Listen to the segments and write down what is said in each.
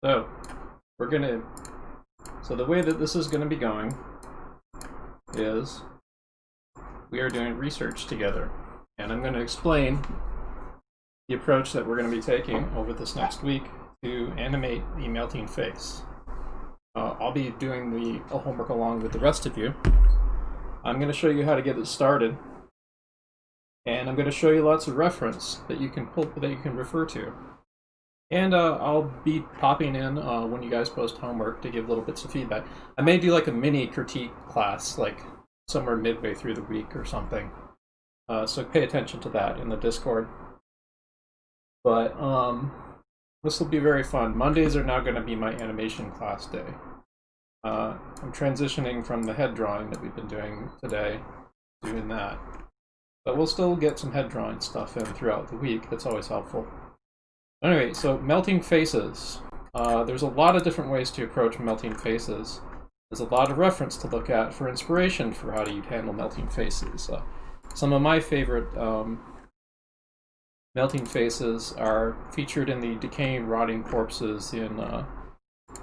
So, so the way that this is gonna be going is we are doing research together. And I'm gonna explain the approach that we're gonna be taking over this next week to animate the melting face. I'll be doing the homework along with the rest of you. I'm gonna show you how to get it started. And I'm gonna show you lots of reference that you can refer to. And I'll be popping in when you guys post homework to give little bits of feedback. I may do like a mini critique class, like somewhere midway through the week or something. So pay attention to that in the Discord. But this will be very fun. Mondays are now going to be my animation class day. I'm transitioning from the head drawing that we've been doing today, doing that. But we'll still get some head drawing stuff in throughout the week. That's always helpful. Anyway, so melting faces. There's a lot of different ways to approach melting faces. There's a lot of reference to look at for inspiration for how to handle melting faces. Some of my favorite melting faces are featured in the decaying, rotting corpses in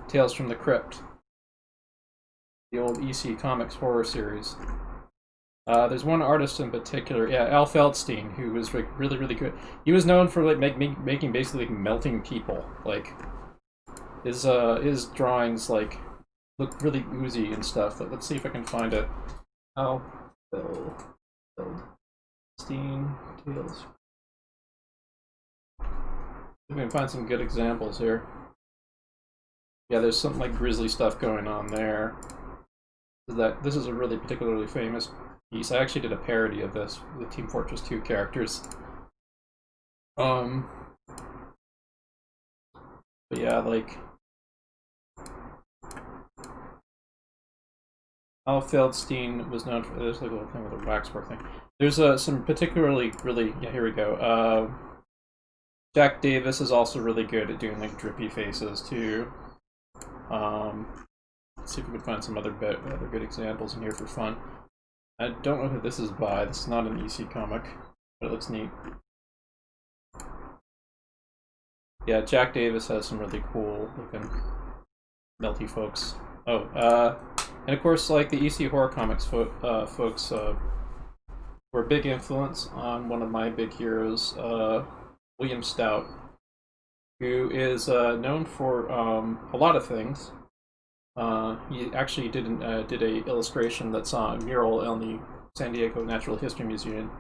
Tales from the Crypt, the old EC Comics horror series. There's one artist in particular, Al Feldstein, who was like really, really good. He was known for like making basically like, melting people. Like his drawings like look really oozy and stuff. But let's see if I can find it. Al Feldstein Tales. We can find some good examples here. Yeah, there's some like grisly stuff going on there. This is a really particularly famous piece. I actually did a parody of this with Team Fortress 2 characters. But yeah, like Al Feldstein was known for there's like a little thing with a waxwork thing. There's some particularly really here we go. Jack Davis is also really good at doing like drippy faces too. Let's see if we can find some other good examples in here for fun. I don't know who this is by. This is not an EC comic, but it looks neat. Yeah, Jack Davis has some really cool looking melty folks. Oh, and of course, like the EC horror comics folks were a big influence on one of my big heroes, William Stout, who is known for a lot of things. He actually did a illustration that's on a mural on the San Diego Natural History Museum.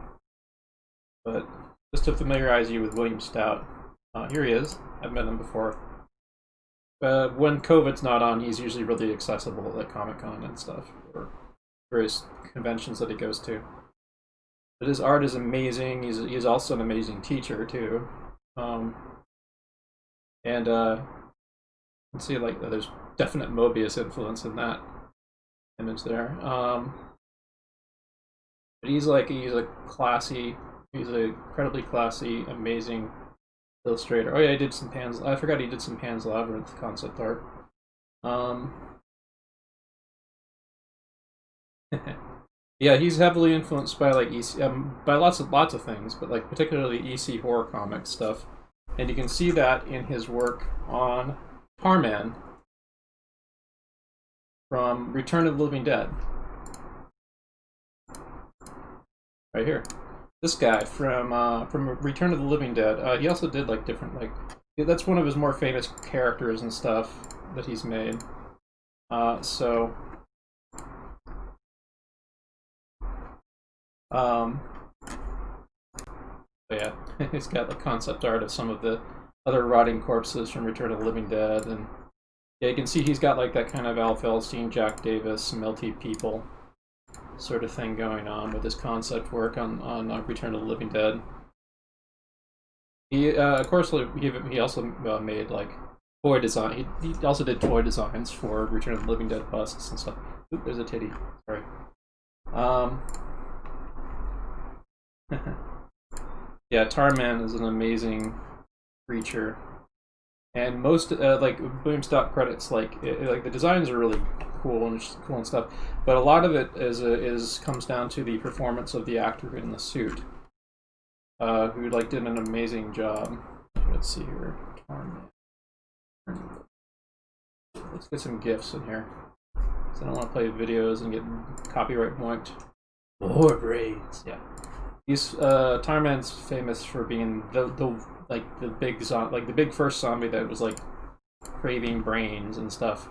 But just to familiarize you with William Stout, here he is. I've met him before. When COVID's not on, he's usually really accessible at like Comic-Con and stuff, or various conventions that he goes to. But his art is amazing. He's also an amazing teacher too. Let's see, like there's definite Mobius influence in that image there. But he's an incredibly classy, amazing illustrator. Oh yeah, I forgot he did some Pan's Labyrinth concept art. Yeah, he's heavily influenced by like EC, by lots of things, but like particularly EC horror comic stuff. And you can see that in his work on Tarman from Return of the Living Dead. Right here. This guy from Return of the Living Dead. He also did like different that's one of his more famous characters and stuff that he's made. Yeah, he's got the concept art of some of the other rotting corpses from Return of the Living Dead, and yeah, you can see he's got like that kind of Al Feldstein, Jack Davis, melty people sort of thing going on with his concept work on Return of the Living Dead. He, of course, he also made like toy design. He also did toy designs for Return of the Living Dead busts and stuff. Oop, there's a titty. Sorry. Yeah, Tarman is an amazing creature, and most like William Stout credits like the designs are really cool and stuff, but a lot of it comes down to the performance of the actor in the suit, who like did an amazing job. Let's see here, Tarman. let's get some GIFs in here. So I don't want to play videos and get copyright boinked. More brains, yeah. He's Tarman's famous for being the big first zombie that was like craving brains and stuff.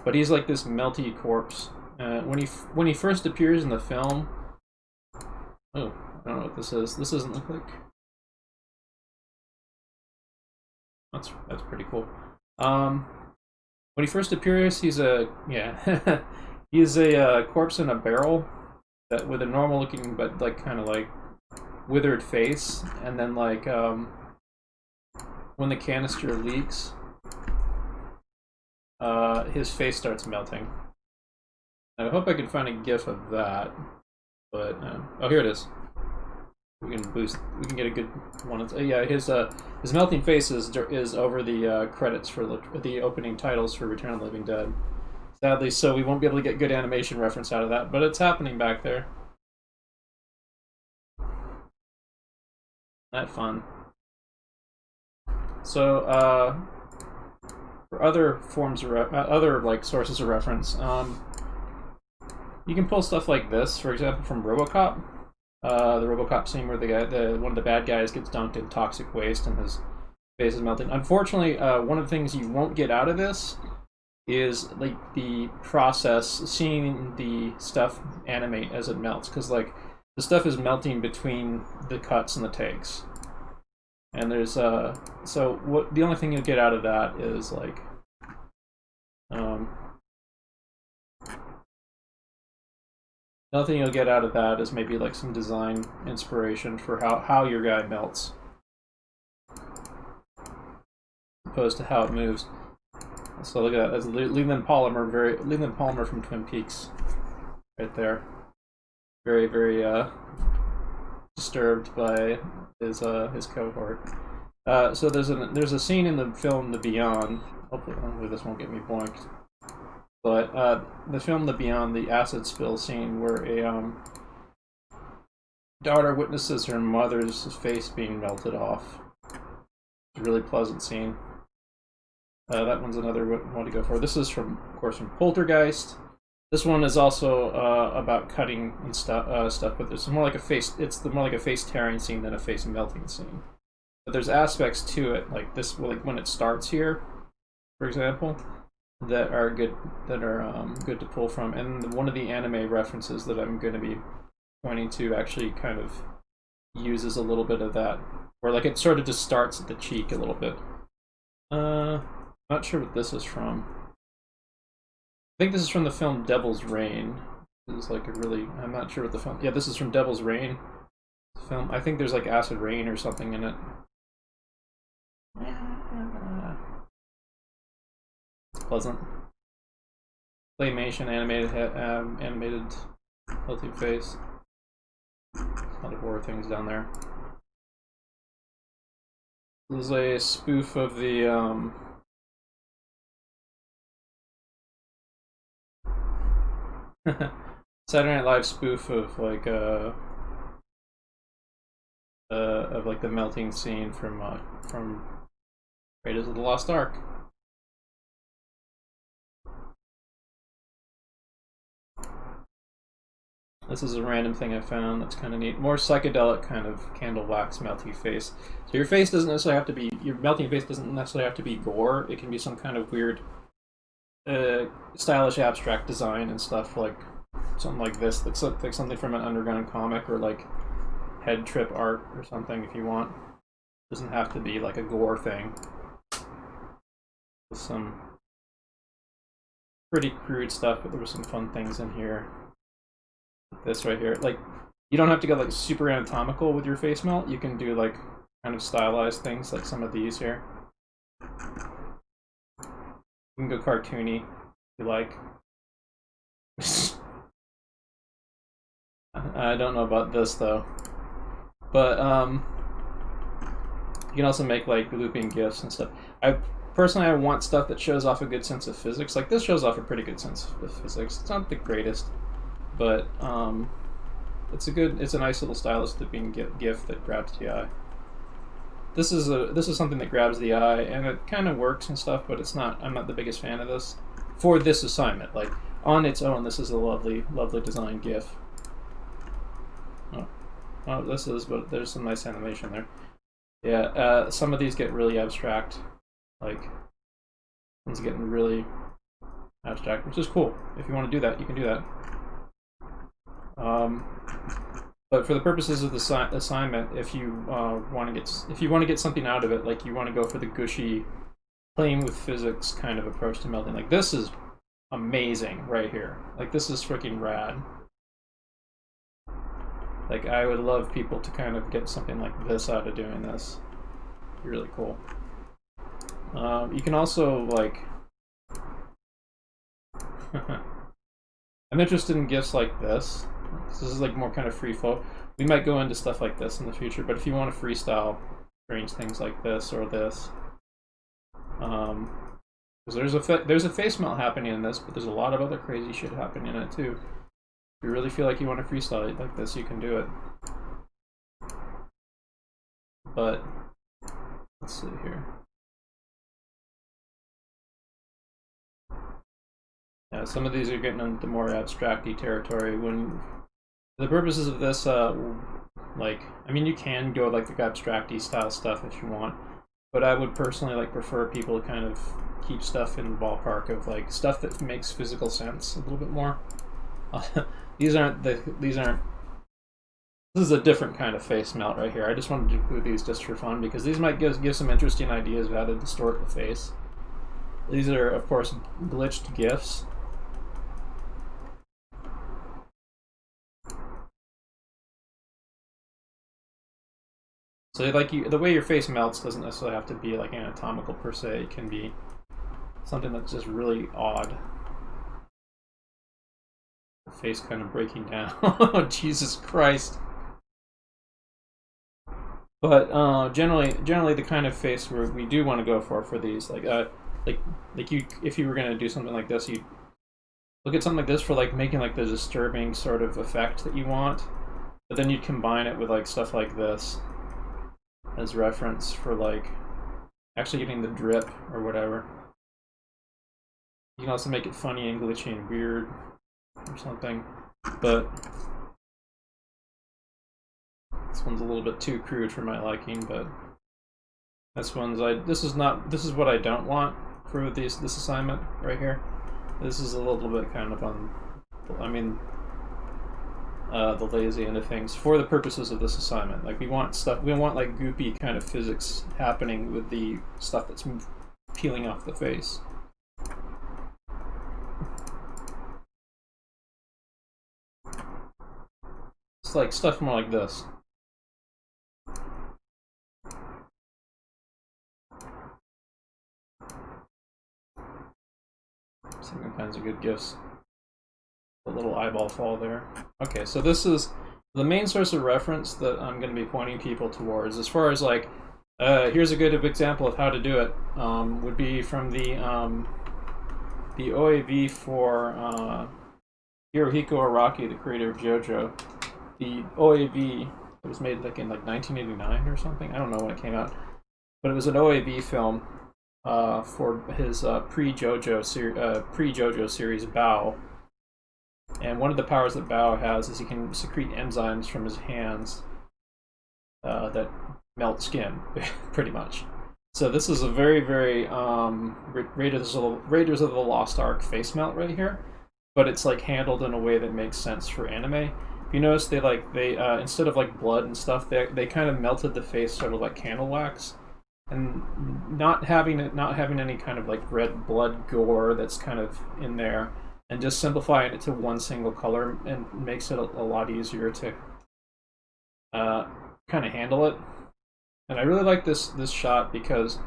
But he's like this melty corpse. When he first appears in the film, oh, I don't know what this is. This doesn't look like. That's pretty cool. When he first appears, he's a he's a corpse in a barrel that with a normal looking but like kind of like withered face, and then like when the canister leaks, his face starts melting. I hope I can find a GIF of that, but oh, here it is. We can get a good one. Yeah, his melting face is over the credits for the opening titles for Return of the Living Dead. Sadly, so we won't be able to get good animation reference out of that, but it's happening back there. That fun. So, for other forms of other like sources of reference, you can pull stuff like this, for example, from RoboCop. The RoboCop scene where one of the bad guys gets dunked in toxic waste and his face is melting. Unfortunately, one of the things you won't get out of this is like the process, seeing the stuff animate as it melts, because like the stuff is melting between the cuts and the takes. And there's so what the only thing you'll get out of that is like the only thing you'll get out of that is maybe like some design inspiration for how your guy melts, as opposed to how it moves. So look at that. That's Leland Palmer from Twin Peaks, right there. Very, very disturbed by his cohort. So there's a scene in the film The Beyond. Hopefully this won't get me boinked. But the film The Beyond, the acid spill scene where a daughter witnesses her mother's face being melted off. It's a really pleasant scene. That one's another one to go for. This is of course, from Poltergeist. This one is also about cutting and stuff, but it's more like a face. It's more like a face tearing scene than a face melting scene. But there's aspects to it, like this, like when it starts here, for example, that are good. Good to pull from. And one of the anime references that I'm going to be pointing to actually kind of uses a little bit of that, where like it sort of just starts at the cheek a little bit. Not sure what this is from. I think this is from the film Devil's Reign. This is like a really... I'm not sure what the film... Yeah, this is from Devil's Reign. Film. I think there's like acid rain or something in it. It's pleasant. Claymation animated melting face. A lot of horror things down there. This is a spoof of the Saturday Night Live spoof of like the melting scene from Raiders of the Lost Ark. This is a random thing I found that's kind of neat. More psychedelic kind of candle wax melty face. So your face doesn't necessarily have to be, your melting face doesn't necessarily have to be gore. It can be some kind of weird stylish abstract design and stuff, like something like this. Looks like something from an underground comic, or like head trip art or something if you want. It doesn't have to be like a gore thing. With some pretty crude stuff, but there were some fun things in here. This right here, like you don't have to go like super anatomical with your face melt. You can do like kind of stylized things like some of these here. You can go cartoony if you like. I don't know about this though, but you can also make like looping GIFs and stuff. I want stuff that shows off a good sense of physics. Like this shows off a pretty good sense of physics. It's not the greatest, but it's a nice little stylistic looking GIF that grabs the eye. this is something that grabs the eye, and it kind of works and stuff, but it's not. I'm not the biggest fan of this for this assignment. Like on its own, this is a lovely, lovely design GIF. Oh, this is, but there's some nice animation there. Yeah, some of these get really abstract. Like, one's getting really abstract, which is cool. If you want to do that, you can do that. But for the purposes of the assignment, if you want to get something out of it, like you want to go for the gushy, playing with physics kind of approach to melting, like this is amazing right here. Like this is freaking rad. Like I would love people to kind of get something like this out of doing this. Really cool. You can also like. I'm interested in GIFs like this. This is like more kind of free flow. We might go into stuff like this in the future, but if you want to freestyle strange things like this or this, because there's a face melt happening in this, but there's a lot of other crazy shit happening in it too. If you really feel like you want to freestyle it like this, you can do it. But let's see here. Yeah, some of these are getting into more abstracty territory. When the purposes of this, like, I mean, you can go like the abstracty style stuff if you want, but I would personally like prefer people to kind of keep stuff in the ballpark of like stuff that makes physical sense a little bit more. This is a different kind of face melt right here. I just wanted to do these just for fun because these might give some interesting ideas of how to distort the face. These are, of course, glitched GIFs. So like the way your face melts doesn't necessarily have to be like anatomical per se. It can be something that's just really odd. The face kind of breaking down. Oh, Jesus Christ. But generally the kind of face where we do want to go for these, like you, if you were gonna do something like this, you look at something like this for like making like the disturbing sort of effect that you want, but then you'd combine it with like stuff like this as reference for like actually getting the drip or whatever. You can also make it funny and glitchy and weird or something, but this one's a little bit too crude for my liking. But this is what I don't want for this assignment right here. This is a little bit kind of on, I mean, the lazy end of things for the purposes of this assignment. Like we want like goopy kind of physics happening with the stuff that's peeling off the face. It's like stuff more like this. Some kinds of good GIFs. A little eyeball fall there. Okay, so this is the main source of reference that I'm going to be pointing people towards. As far as like, here's a good example of how to do it. Would be from the OAV for Hirohiko Araki, the creator of JoJo. The OAV that was made like in like 1989 or something. I don't know when it came out, but it was an OAV film for his pre-JoJo series Bao. And one of the powers that Bao has is he can secrete enzymes from his hands that melt skin, pretty much. So this is a very, very Raiders of the Lost Ark face melt right here, but it's like handled in a way that makes sense for anime. If you notice, they instead of like blood and stuff, they kind of melted the face sort of like candle wax, and not having any kind of like red blood gore that's kind of in there. And just simplifying it to one single color and makes it a lot easier to kind of handle it. And I really like this shot because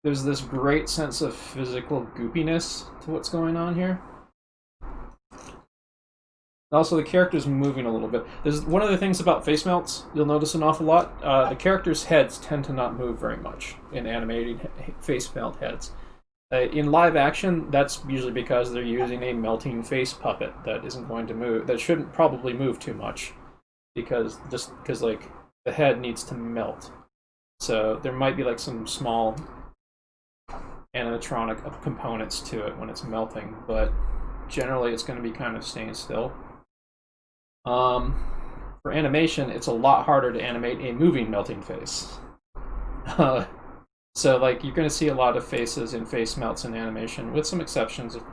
there's this great sense of physical goopiness to what's going on here. Also, the character's moving a little bit. There's one of the things about face melts you'll notice an awful lot. The characters' heads tend to not move very much in animated face melt heads. In live action, that's usually because they're using a melting face puppet that isn't going to move, that shouldn't probably move too much, because like the head needs to melt. So there might be like some small animatronic components to it when it's melting, but generally it's going to be kind of staying still. For animation, it's a lot harder to animate a moving melting face. So like you're going to see a lot of faces and face melts in animation, with some exceptions, of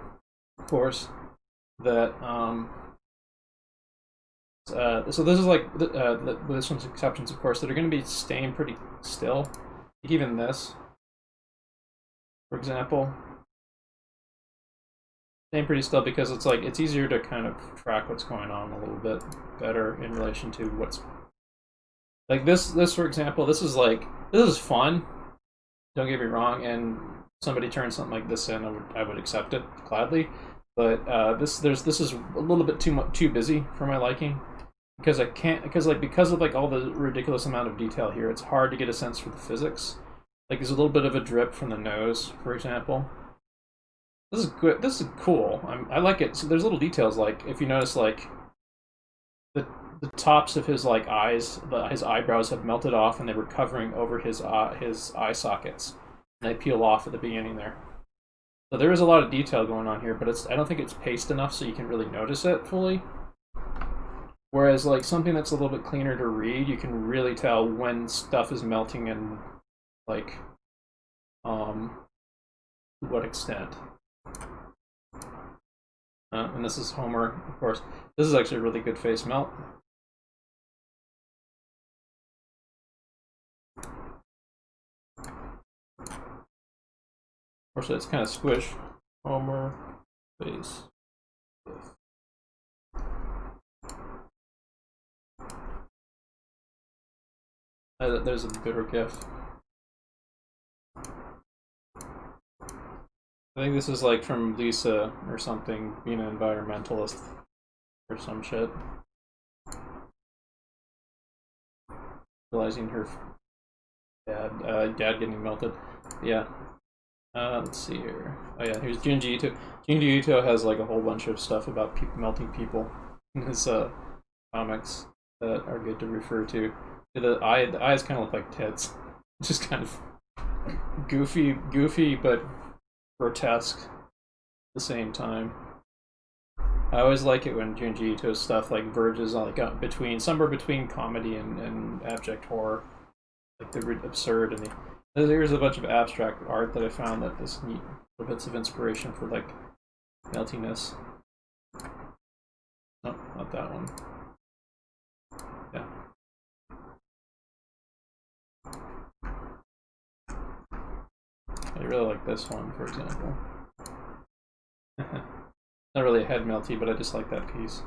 course. That so this is like with some exceptions, of course, that are going to be staying pretty still. Like even this, for example, staying pretty still because it's like it's easier to kind of track what's going on a little bit better in relation to what's like this for example. This is fun. Don't get me wrong, and somebody turns something like this in, I would accept it gladly. But this is a little bit too busy for my liking, because because of like all the ridiculous amount of detail here, it's hard to get a sense for the physics. Like there's a little bit of a drip from the nose, for example. This is good. This is cool. I like it. So there's little details, like if you notice, like the tops of his like eyes, his eyebrows have melted off, and they were covering over his eye sockets, and they peel off at the beginning there. So there is a lot of detail going on here, but I don't think it's paced enough so you can really notice it fully. Whereas like something that's a little bit cleaner to read, you can really tell when stuff is melting and like to what extent. And this is Homer, of course. This is actually a really good face melt. Unfortunately, it's kind of squish. Homer face. There's a bitter gif. I think this is like from Lisa or something, being an environmentalist or some shit. Realizing her dad getting melted. Yeah. Let's see here. Oh yeah, here's Junji Ito. Junji Ito has like a whole bunch of stuff about melting people in his comics that are good to refer to. The eyes kind of look like tits. Just kind of goofy, but grotesque at the same time. I always like it when Junji Ito's stuff like verges on like somewhere between comedy and abject horror, like the absurd and the. There's a bunch of abstract art that I found that is neat for bits of inspiration for like meltiness. No, not that one. Yeah. I really like this one, for example. Not really a head melty, but I just like that piece.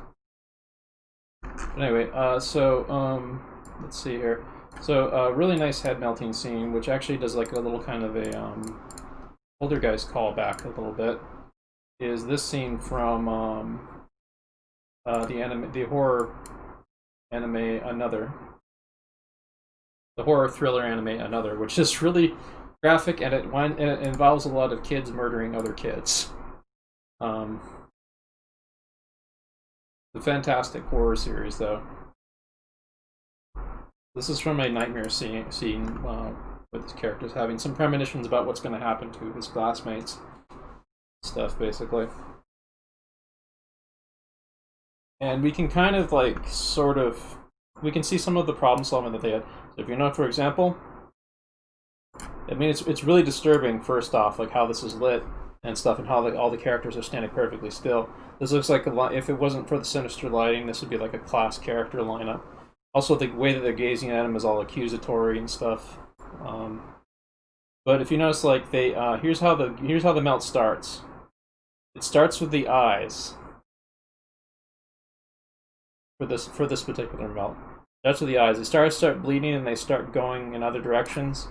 But anyway, let's see here. So a really nice head melting scene, which actually does like a little kind of a older guys callback a little bit, is this scene from the horror anime Another. The horror thriller anime Another, which is really graphic, and it involves a lot of kids murdering other kids. The fantastic horror series, though. This is from a nightmare scene with his characters having some premonitions about what's going to happen to his classmates. Stuff, basically. And we can kind of, like, we can see some of the problem solving that they had. So if you know, for example, I mean, it's really disturbing, first off, like how this is lit and stuff, and how all the characters are standing perfectly still. This looks like if it wasn't for the sinister lighting, this would be like a class character lineup. Also, the way that they're gazing at him is all accusatory and stuff. But if you notice, like here's how the melt starts. It starts with the eyes for this particular melt. That's with the eyes. They start bleeding and they start going in other directions.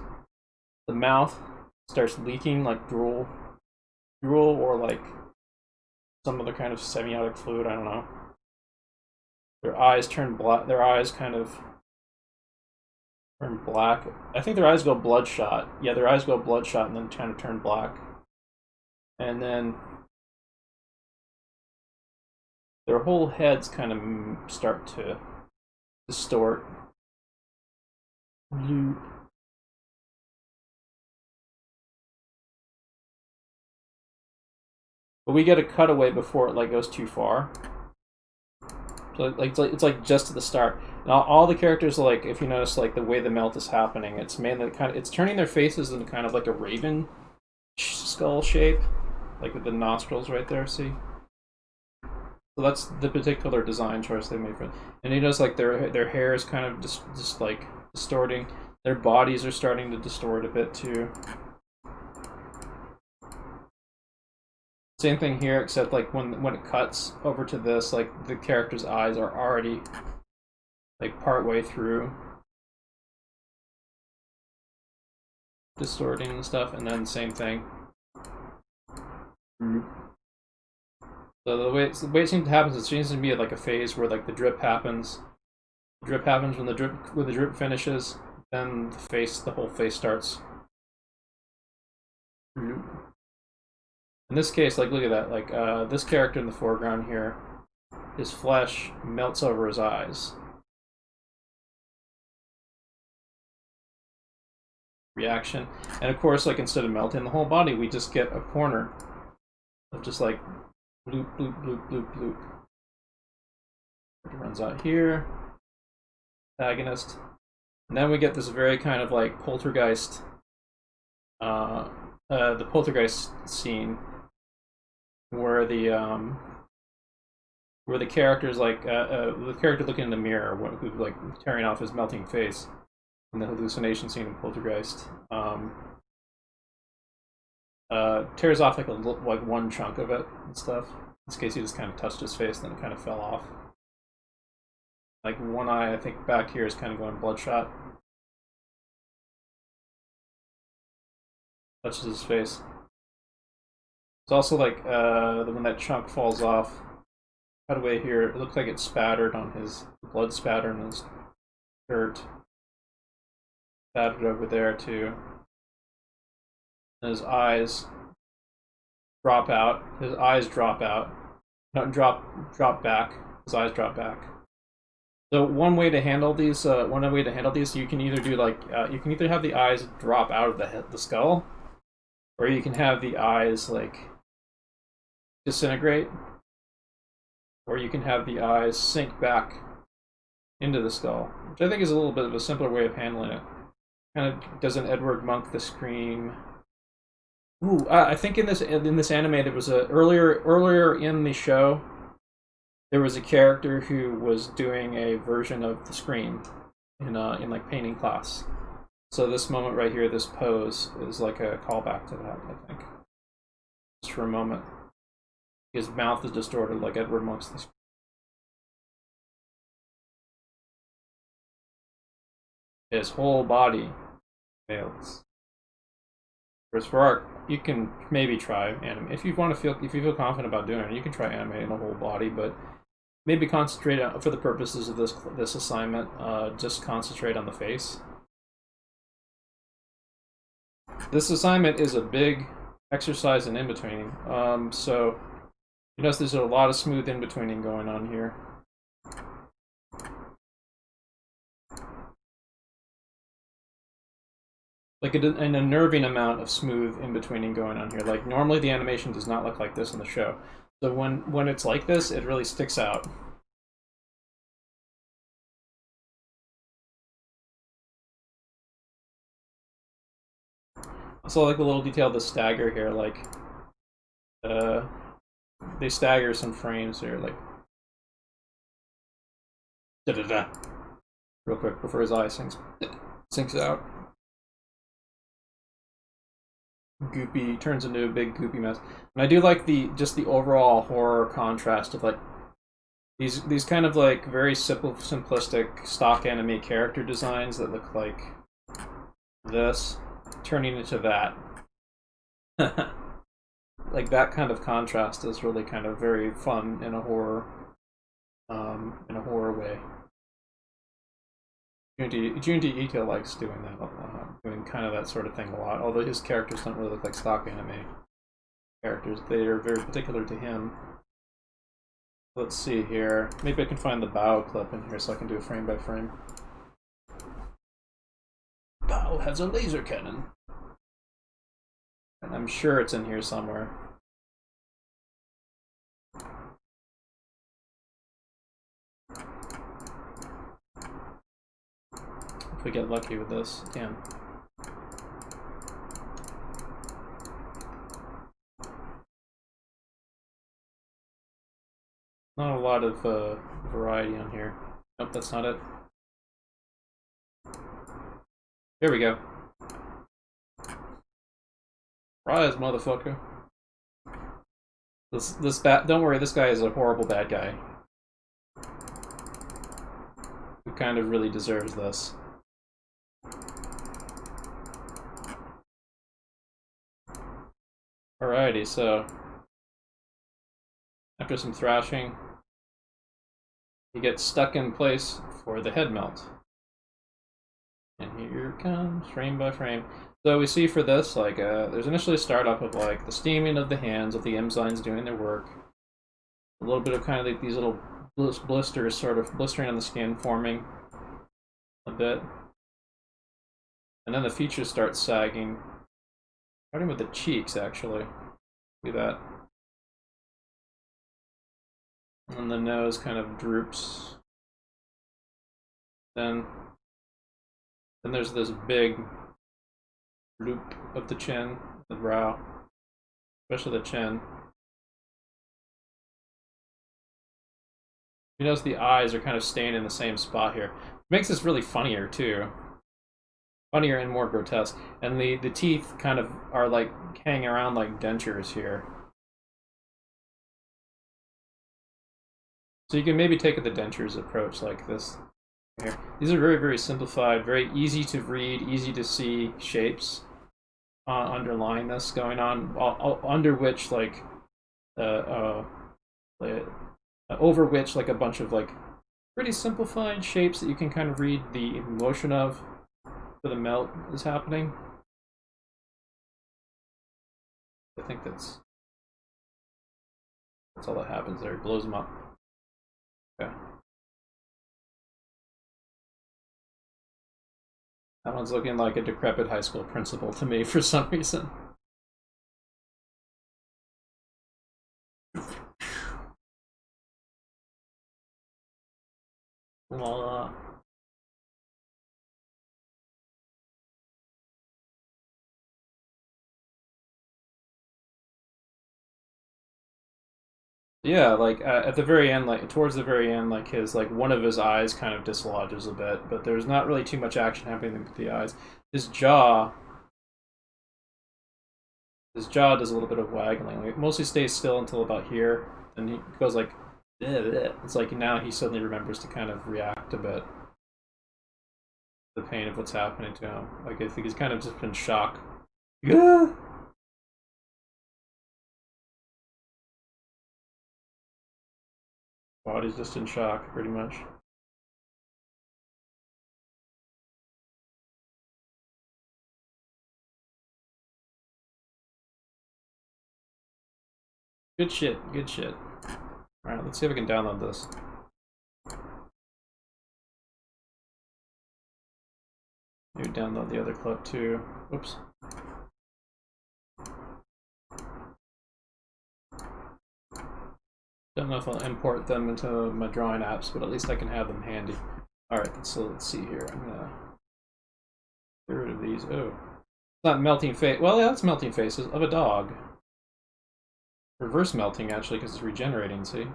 The mouth starts leaking like drool, or like some other kind of semiotic fluid. I don't know. Their eyes turn black. Their eyes kind of turn black. I think their eyes go bloodshot. Yeah, their eyes go bloodshot and then kind of turn black. And then their whole heads kind of start to distort. but we get a cutaway before it like goes too far. So it's like just at the start. And all the characters, like if you notice, like the way the melt is happening, it's mainly it's turning their faces into kind of like a raven skull shape, like with the nostrils right there. See. So that's the particular design choice they made for it. And you notice like their hair is kind of just like distorting. Their bodies are starting to distort a bit too. Same thing here, except like when it cuts over to this, like the character's eyes are already like part way through distorting and stuff, and then same thing. So the way it seems to happen is it seems to be like a phase where like the drip happens. The drip happens when the drip finishes, then the whole face starts. In this case, like look at that, like this character in the foreground here, his flesh melts over his eyes. Reaction, and of course, like instead of melting the whole body, we just get a corner of just like bloop bloop bloop bloop bloop. It runs out here, antagonist, and then we get this very kind of like poltergeist, the poltergeist scene where the character's like the character looking in the mirror, who's like tearing off his melting face. In the hallucination scene in Poltergeist, tears off like one chunk of it and stuff. In this case, he just kind of touched his face, and then it kind of fell off. Like one eye, I think back here is kind of going bloodshot. Touches his face. It's also like when that chunk falls off. Cut away here. It looks like it's spattered on his blood, spattered on his shirt. Spattered over there too. And his eyes drop out. His eyes drop out. No, drop back. His eyes drop back. So one way to handle these, you can either do like you can either have the eyes drop out of the skull, or you can have the eyes like disintegrate, or you can have the eyes sink back into the skull, which I think is a little bit of a simpler way of handling it. Kind of does an Edward Monk the Scream. Ooh, I think in this anime there was a earlier in the show there was a character who was doing a version of the Scream in like painting class. So this moment right here, this pose, is like a callback to that, I think. Just for a moment. His mouth is distorted like Edward Monk's the Scream. His whole body fails. Whereas for art, you can maybe try anime if you feel confident about doing it. You can try animating the whole body, but maybe concentrate on, for the purposes of this assignment, just concentrate on the face. This assignment is a big exercise in in-betweening. So you notice there's a lot of smooth in-betweening going on here. Like an unnerving amount of smooth in-betweening going on here. Like normally the animation does not look like this in the show. So when it's like this, it really sticks out. Also like the little detail of the stagger here, like they stagger some frames here, like da-da-da. Real quick before his eye sinks out. Goopy, turns into a big goopy mess. And I do like just the overall horror contrast of like these kind of like very simplistic stock anime character designs that look like this turning into that. Like that kind of contrast is really kind of very fun in a horror way. Junji Ito likes doing that, doing kind of that sort of thing a lot. Although his characters don't really look like stock anime characters, they are very particular to him. Let's see here. Maybe I can find the Bow clip in here so I can do a frame by frame. Bow has a laser cannon, and I'm sure it's in here somewhere. if we get lucky with this again. Not a lot of variety on here. Nope, that's not it. Here we go. Rise, motherfucker. This don't worry, this guy is a horrible bad guy. Who kind of really deserves this. Alrighty, so after some thrashing, he gets stuck in place for the head melt. And here it comes, frame by frame. So we see for this, like, there's initially a startup of, like, the steaming of the hands, of the enzymes doing their work. A little bit of kind of like these little blisters sort of blistering on the skin, forming a bit. And then the features start sagging. Starting with the cheeks, actually. Do that. And the nose kind of droops. Then there's this big loop of the chin, the brow, especially the chin. You notice the eyes are kind of staying in the same spot here. It makes this really funnier too. Funnier and more grotesque. And the teeth kind of are like hanging around like dentures here. So you can maybe take the dentures approach like this. Here. These are very, very simplified, very easy to read, easy to see shapes underlying this going on, under which like over which like a bunch of like pretty simplified shapes that you can kind of read the emotion of for the melt is happening. I think that's all that happens there. It blows them up. Okay. That one's looking like a decrepit high school principal to me for some reason. Yeah, like at the very end, like towards the very end, like his like one of his eyes kind of dislodges a bit, but there's not really too much action happening with the eyes. His jaw does a little bit of waggling. Like, it mostly stays still until about here, and he goes like, bleh, bleh. It's like now he suddenly remembers to kind of react a bit. The pain of what's happening to him. Like I think he's kind of just been shocked. Yeah. Body's just in shock, pretty much. Good shit, good shit. Alright, let's see if we can download this. Maybe download the other clip too. Oops. Don't know if I'll import them into my drawing apps, but at least I can have them handy. Alright, so let's see here. I'm gonna get rid of these. Oh. It's not melting face. Well, yeah, it's melting faces of a dog. Reverse melting, actually, because it's regenerating, see?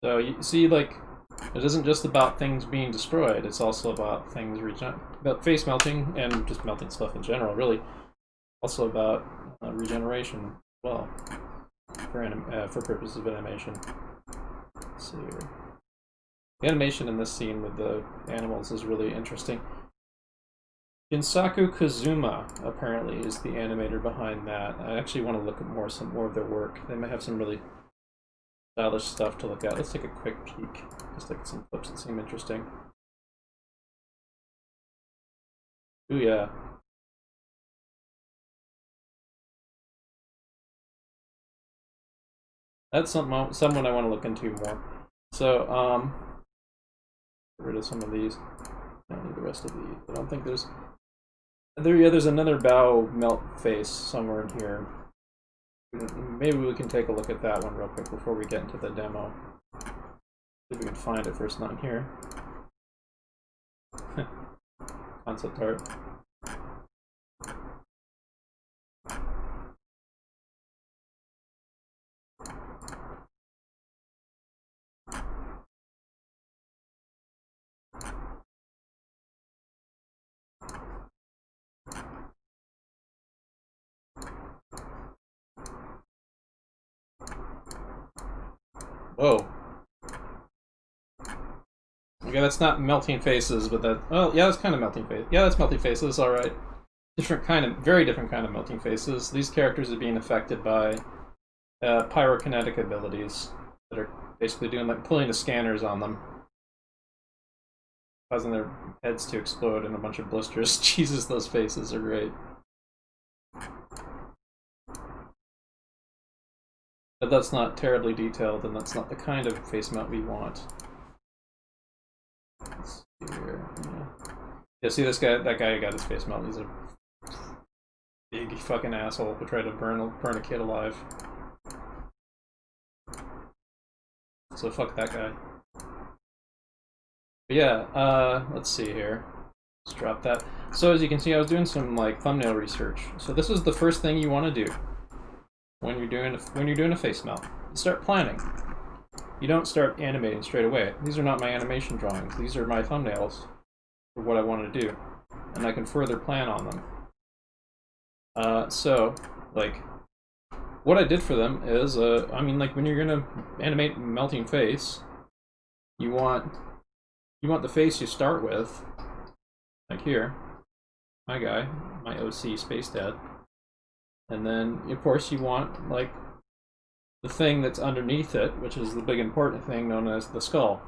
So, you see, like, it isn't just about things being destroyed, it's also about things about face melting, and just melting stuff in general, really. Also about regeneration as well, for purposes of animation. Let's see here. The animation in this scene with the animals is really interesting. Shinsaku Kazuma apparently is the animator behind that. I actually want to look at some more of their work. They might have some really stylish stuff to look at. Let's take a quick peek. Just look at some clips that seem interesting. Ooh yeah. That's someone I want to look into more. So, get rid of some of these. I don't need the rest of these. I don't think there's... yeah, there's another bow melt face somewhere in here. Maybe we can take a look at that one real quick before we get into the demo. if we can find it first, not here. Concept art. Whoa. Okay, that's not melting faces, but that... Oh, yeah, that's kind of melting face. Yeah, that's melting faces, alright. Very different kind of melting faces. These characters are being affected by pyrokinetic abilities that are basically doing, like, pulling the scanners on them. Causing their heads to explode in a bunch of blisters. Jesus, those faces are great. But that's not terribly detailed, and that's not the kind of face melt we want. Let's see here. Yeah, see this guy? That guy got his face melt. He's a big fucking asshole who tried to burn a kid alive. So fuck that guy. But yeah, let's see here. Let's drop that. So as you can see, I was doing some like thumbnail research. So this is the first thing you want to do when you're doing a face melt. You start planning. You don't start animating straight away. These are not my animation drawings. These are my thumbnails for what I want to do, and I can further plan on them. So, like, what I did for them is, I mean, like, when you're gonna animate melting face, you want the face you start with, like here, my guy, my OC, Spacedad, and then, of course, you want, like, the thing that's underneath it, which is the big important thing known as the skull.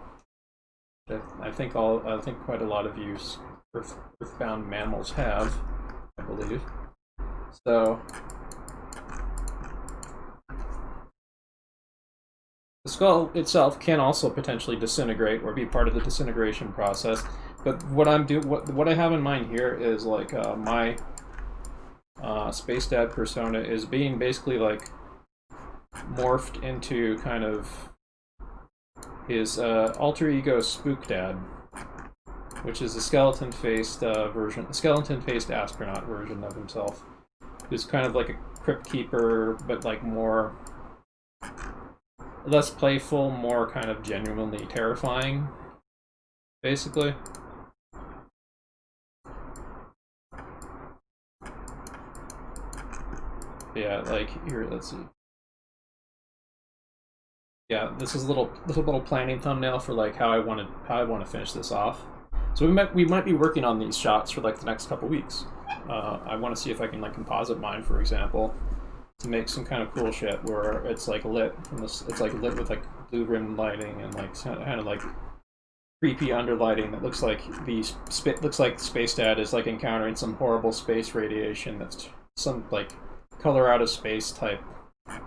I think quite a lot of you earthbound mammals have, I believe. So the skull itself can also potentially disintegrate or be part of the disintegration process. But what I have in mind here is like my Spacedad persona is being basically like morphed into kind of his alter ego Spacedad, which is a skeleton-faced astronaut version of himself, who's kind of like a crypt keeper, but like more less playful, more kind of genuinely terrifying, basically. Yeah, like here, let's see. Yeah, this is a little planning thumbnail for like how I want to finish this off. So we might be working on these shots for like the next couple weeks. I want to see if I can like composite mine, for example, to make some kind of cool shit where it's like lit from this. It's like lit with like blue rim lighting and like kind of like creepy underlighting that looks like Spacedad is like encountering some horrible space radiation that's some like color out of space type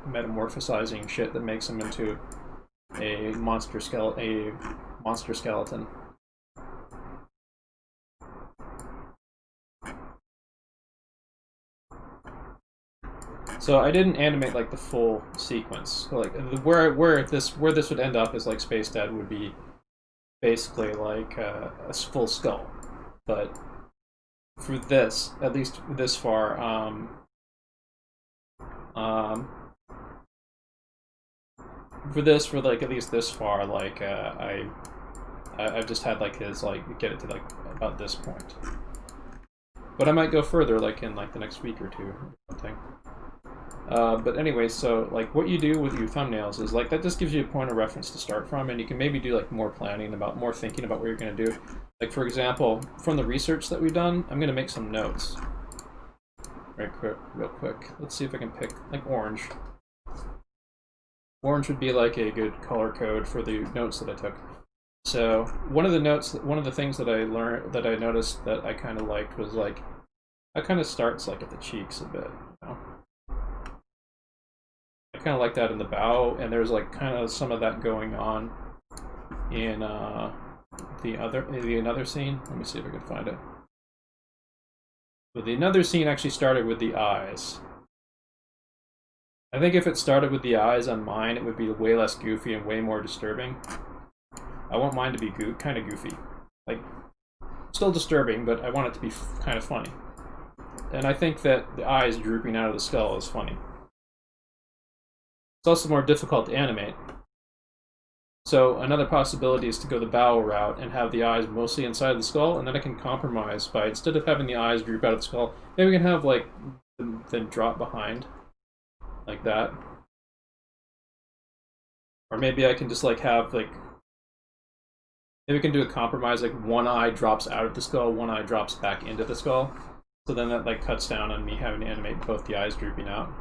metamorphosizing shit that makes him into a monster skeleton. So I didn't animate like the full sequence. So, like where this would end up is like Spacedad would be basically like a full skull, but for this, at least this far, for like at least this far, like I've just had like his like get it to like about this point, but I might go further like in like the next week or two or something. But anyway, so like what you do with your thumbnails is like that just gives you a point of reference to start from, and you can maybe do like more planning more thinking about what you're going to do. Like for example, from the research that we've done, I'm going to make some notes. Real quick. Let's see if I can pick like orange. Orange would be like a good color code for the notes that I took. So one of the things that I noticed that I kind of liked was like, that kind of starts like at the cheeks a bit, you know? I kind of like that in the bow, and there's like kind of some of that going on in the another scene. Let me see if I can find it. But the another scene actually started with the eyes. I think if it started with the eyes on mine, it would be way less goofy and way more disturbing. I want mine to be kind of goofy. Like, still disturbing, but I want it to be kind of funny. And I think that the eyes drooping out of the skull is funny. It's also more difficult to animate. So another possibility is to go the bow route and have the eyes mostly inside the skull, and then I can compromise by, instead of having the eyes droop out of the skull, maybe we can have like them drop behind, like that. Or maybe I can just like have like, maybe we can do a compromise, like one eye drops out of the skull, one eye drops back into the skull. So then that like cuts down on me having to animate both the eyes drooping out.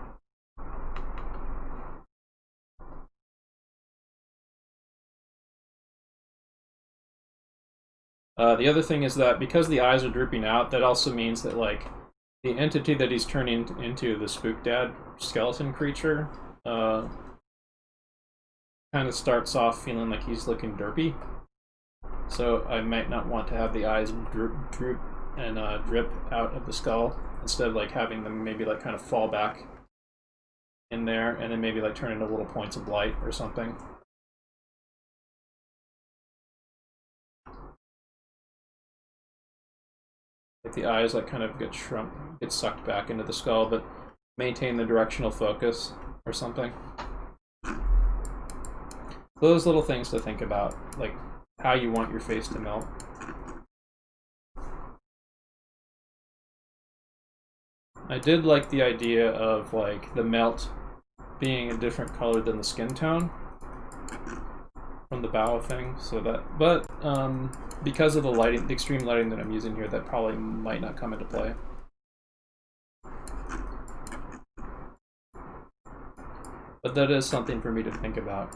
The other thing is that because the eyes are drooping out, that also means that like the entity that he's turning into, the Spacedad skeleton creature, kind of starts off feeling like he's looking derpy. So I might not want to have the eyes droop and drip out of the skull, instead of like having them maybe like kind of fall back in there and then maybe like turn into little points of light or something. Like the eyes like kind of get sucked back into the skull, but maintain the directional focus or something. Those little things to think about, like how you want your face to melt. I did like the idea of like the melt being a different color than the skin tone from the bow thing, so that, but because of the lighting, the extreme lighting that I'm using here, that probably might not come into play. But that is something for me to think about.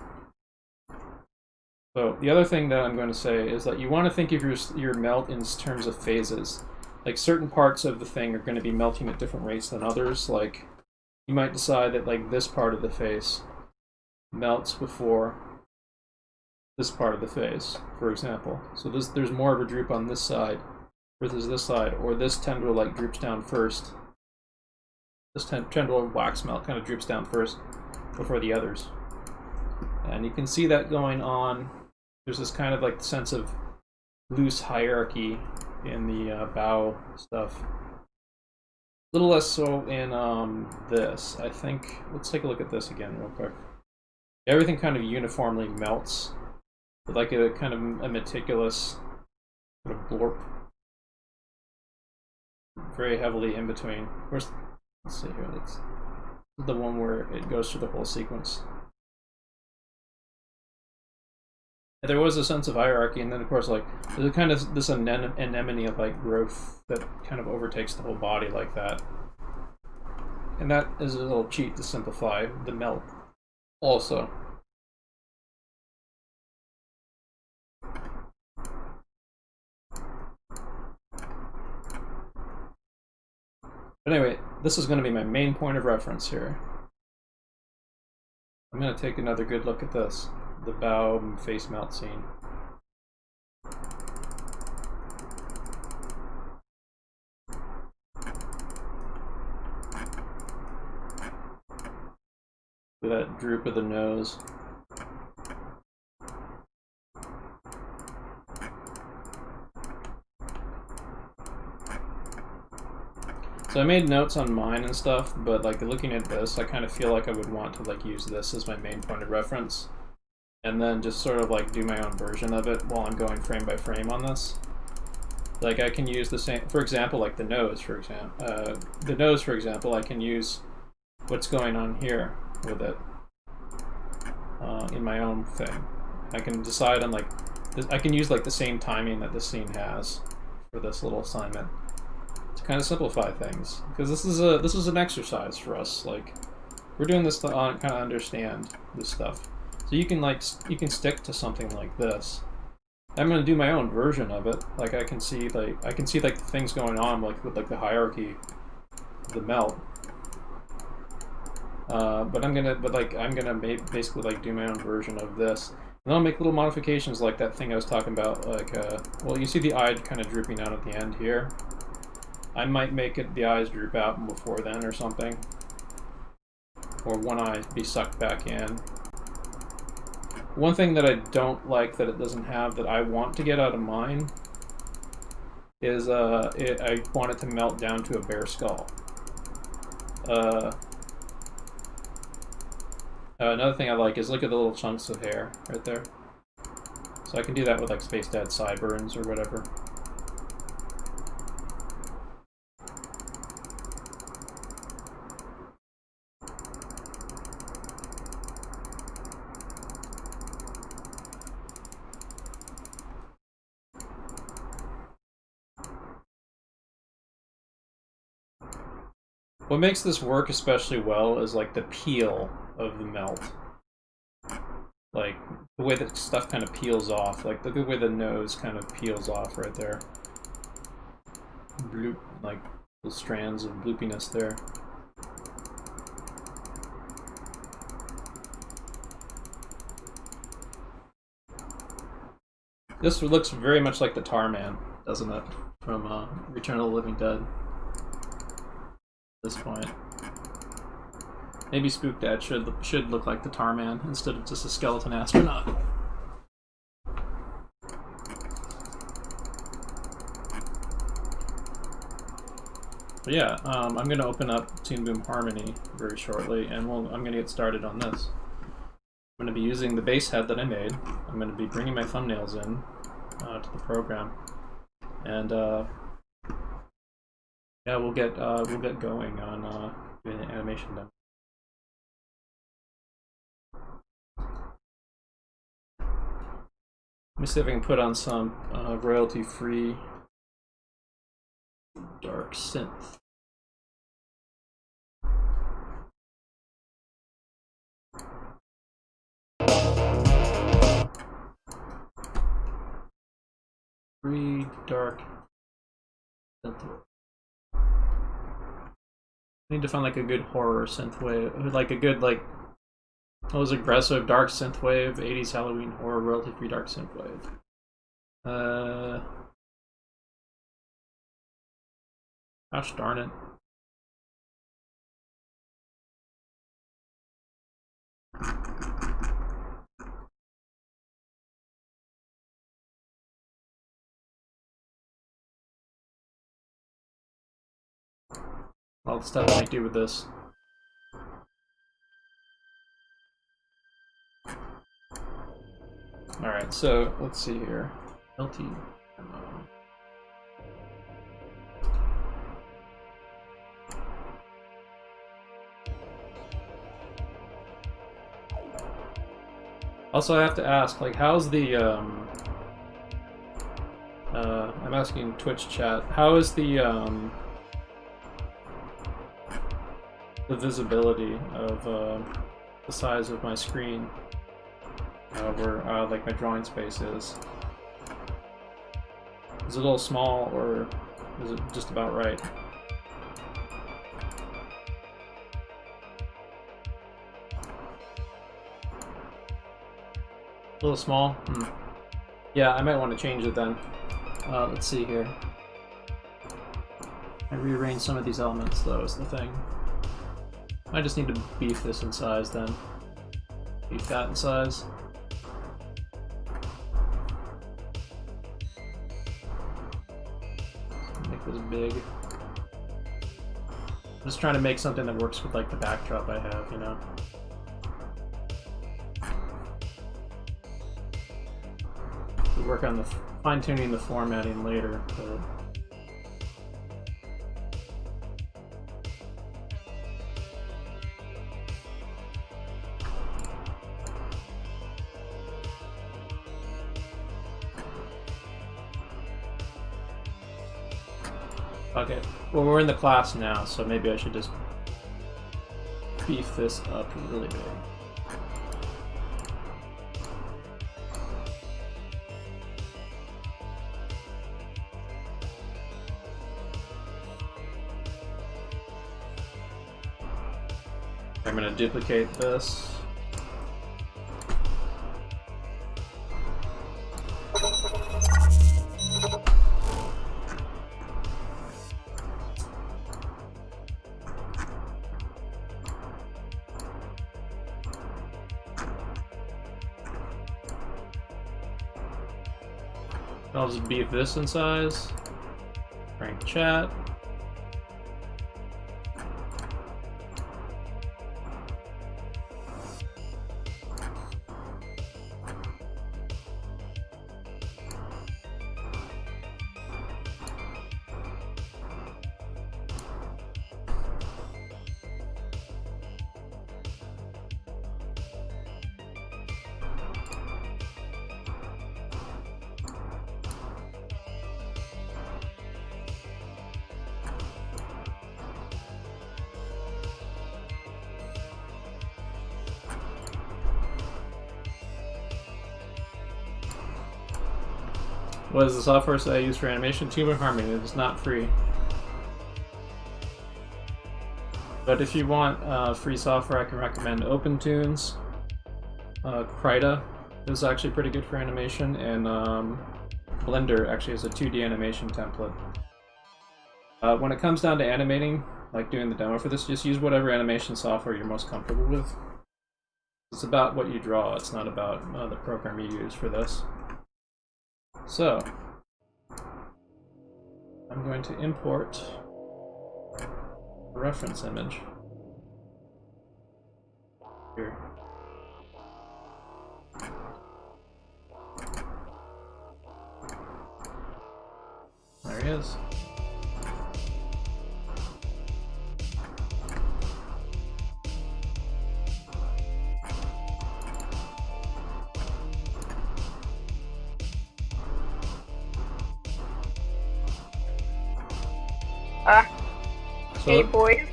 So the other thing that I'm going to say is that you want to think of your melt in terms of phases. Like certain parts of the thing are going to be melting at different rates than others. Like you might decide that like this part of the face melts before this part of the face, for example. So there's more of a droop on this side versus this side, or this tendril like droops down first. This tendril of wax melt kind of droops down first before the others. And you can see that going on. There's this kind of like sense of loose hierarchy in the bow stuff. A little less so in this, I think. Let's take a look at this again real quick. Everything kind of uniformly melts, with like a kind of a meticulous sort of blorp, very heavily in between. Let's see here. That's the one where it goes through the whole sequence. There was a sense of hierarchy, and then of course like there's a kind of this anemone of like growth that kind of overtakes the whole body like that. And that is a little cheat to simplify the melt also. But anyway, this is going to be my main point of reference here. I'm going to take another good look at this, the bow face melt scene. That droop of the nose. So I made notes on mine and stuff, but like looking at this, I kind of feel like I would want to like use this as my main point of reference, and then just sort of like do my own version of it while I'm going frame by frame on this. Like I can use the same, for example, like the nose, for example. I can use what's going on here with it in my own thing. I can decide on like, I can use like the same timing that this scene has for this little assignment to kind of simplify things, because this is an exercise for us. Like we're doing this to kind of understand this stuff. So you can stick to something like this. I'm gonna do my own version of it. Like I can see like the things going on like with like the hierarchy of the melt. But I'm gonna basically like do my own version of this, and I'll make little modifications like that thing I was talking about. Like, well, you see the eye kind of drooping out at the end here. I might make it the eyes droop out before then or something, or one eye be sucked back in. One thing that I don't like that it doesn't have that I want to get out of mine is I want it to melt down to a bare skull. Another thing I like is look at the little chunks of hair right there. So I can do that with like Spacedad sideburns or whatever. What makes this work especially well is like the peel of the melt. Like the way that stuff kind of peels off, like look at the way the nose kind of peels off right there. Bloop, like the strands of bloopiness there. This looks very much like the Tar Man, doesn't it? From Return of the Living Dead. At this point. Maybe Spacedad should look like the Tar Man instead of just a skeleton astronaut. But yeah, I'm going to open up Toon Boom Harmony very shortly, and I'm going to get started on this. I'm going to be using the base head that I made. I'm going to be bringing my thumbnails in to the program, and yeah, we'll get going on doing the animation demo. Let me see if I can put on some royalty-free dark synth. Free dark synth. I need to find like a good horror synthwave, like a good like those aggressive dark synthwave 80s Halloween horror royalty-free dark synthwave. Gosh darn it. All the stuff I might do with this. Alright, so let's see here. LT. Also, I have to ask, like, how's the, I'm asking Twitch chat, how is the visibility of, the size of my screen, where, like, my drawing space is? Is it a little small, or is it just about right? A little small? Yeah, I might want to change it then. Let's see here. I rearrange some of these elements, though, is the thing. I just need to beef this in size then. Beef that in size. Make this big. I'm just trying to make something that works with like the backdrop I have, you know? We'll work on the fine-tuning the formatting later, but okay. Well, we're in the class now, so maybe I should just beef this up really big. I'm going to duplicate this. I'll just beef this in size. Crank chat. What is the software that I use for animation? Tube and Harmony. It is not free. But if you want free software, I can recommend OpenTunes. Krita is actually pretty good for animation, and Blender actually has a 2D animation template. When it comes down to animating, like doing the demo for this, just use whatever animation software you're most comfortable with. It's about what you draw, it's not about the program you use for this. So, I'm going to import a reference image here. There he is. Hey boys.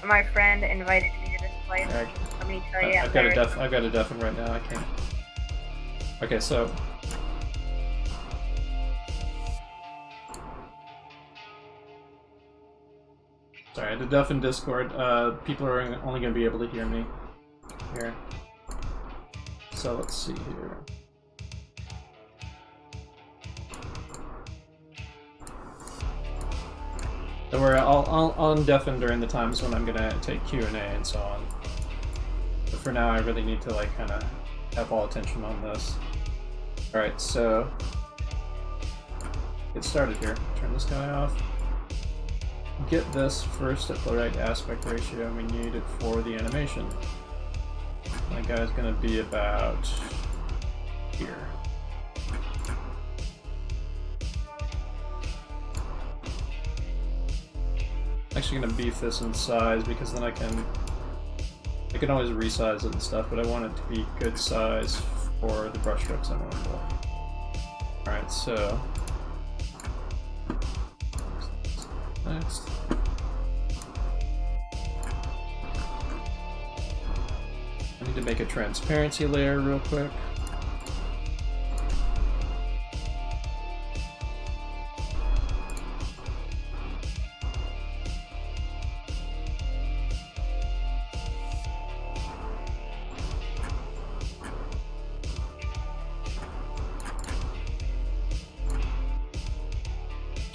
My friend invited me to this place. Let me tell you. I've got a deafen right now. I can't. Okay, so. Sorry, I had to deafen Discord. People are only going to be able to hear me here. So let's see here. Don't worry, I'll undeafen during the times when I'm gonna take Q&A and so on. But for now, I really need to like kind of have all attention on this. All right, so get started here. Turn this guy off. Get this first at the right aspect ratio. We need it for the animation. My guy's gonna be about here. Actually gonna beef this in size because then I can always resize it and stuff, but I want it to be good size for the brush strokes I'm going for. Alright, so next. I need to make a transparency layer real quick.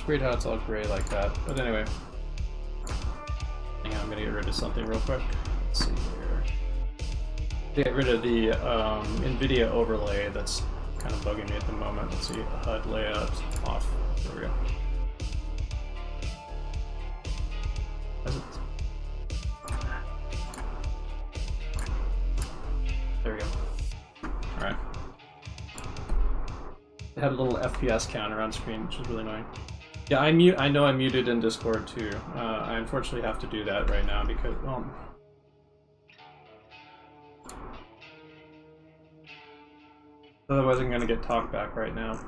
Weird how it's all gray like that, but anyway. Hang on, I'm gonna get rid of something real quick. Let's see here. Get rid of the NVIDIA overlay that's kind of bugging me at the moment. Let's see, HUD layout off. There we go. There we go. Alright. It had a little FPS counter on screen, which is really annoying. Yeah, I know I'm muted in Discord too. I unfortunately have to do that right now because, well... Otherwise I'm gonna get talked back right now.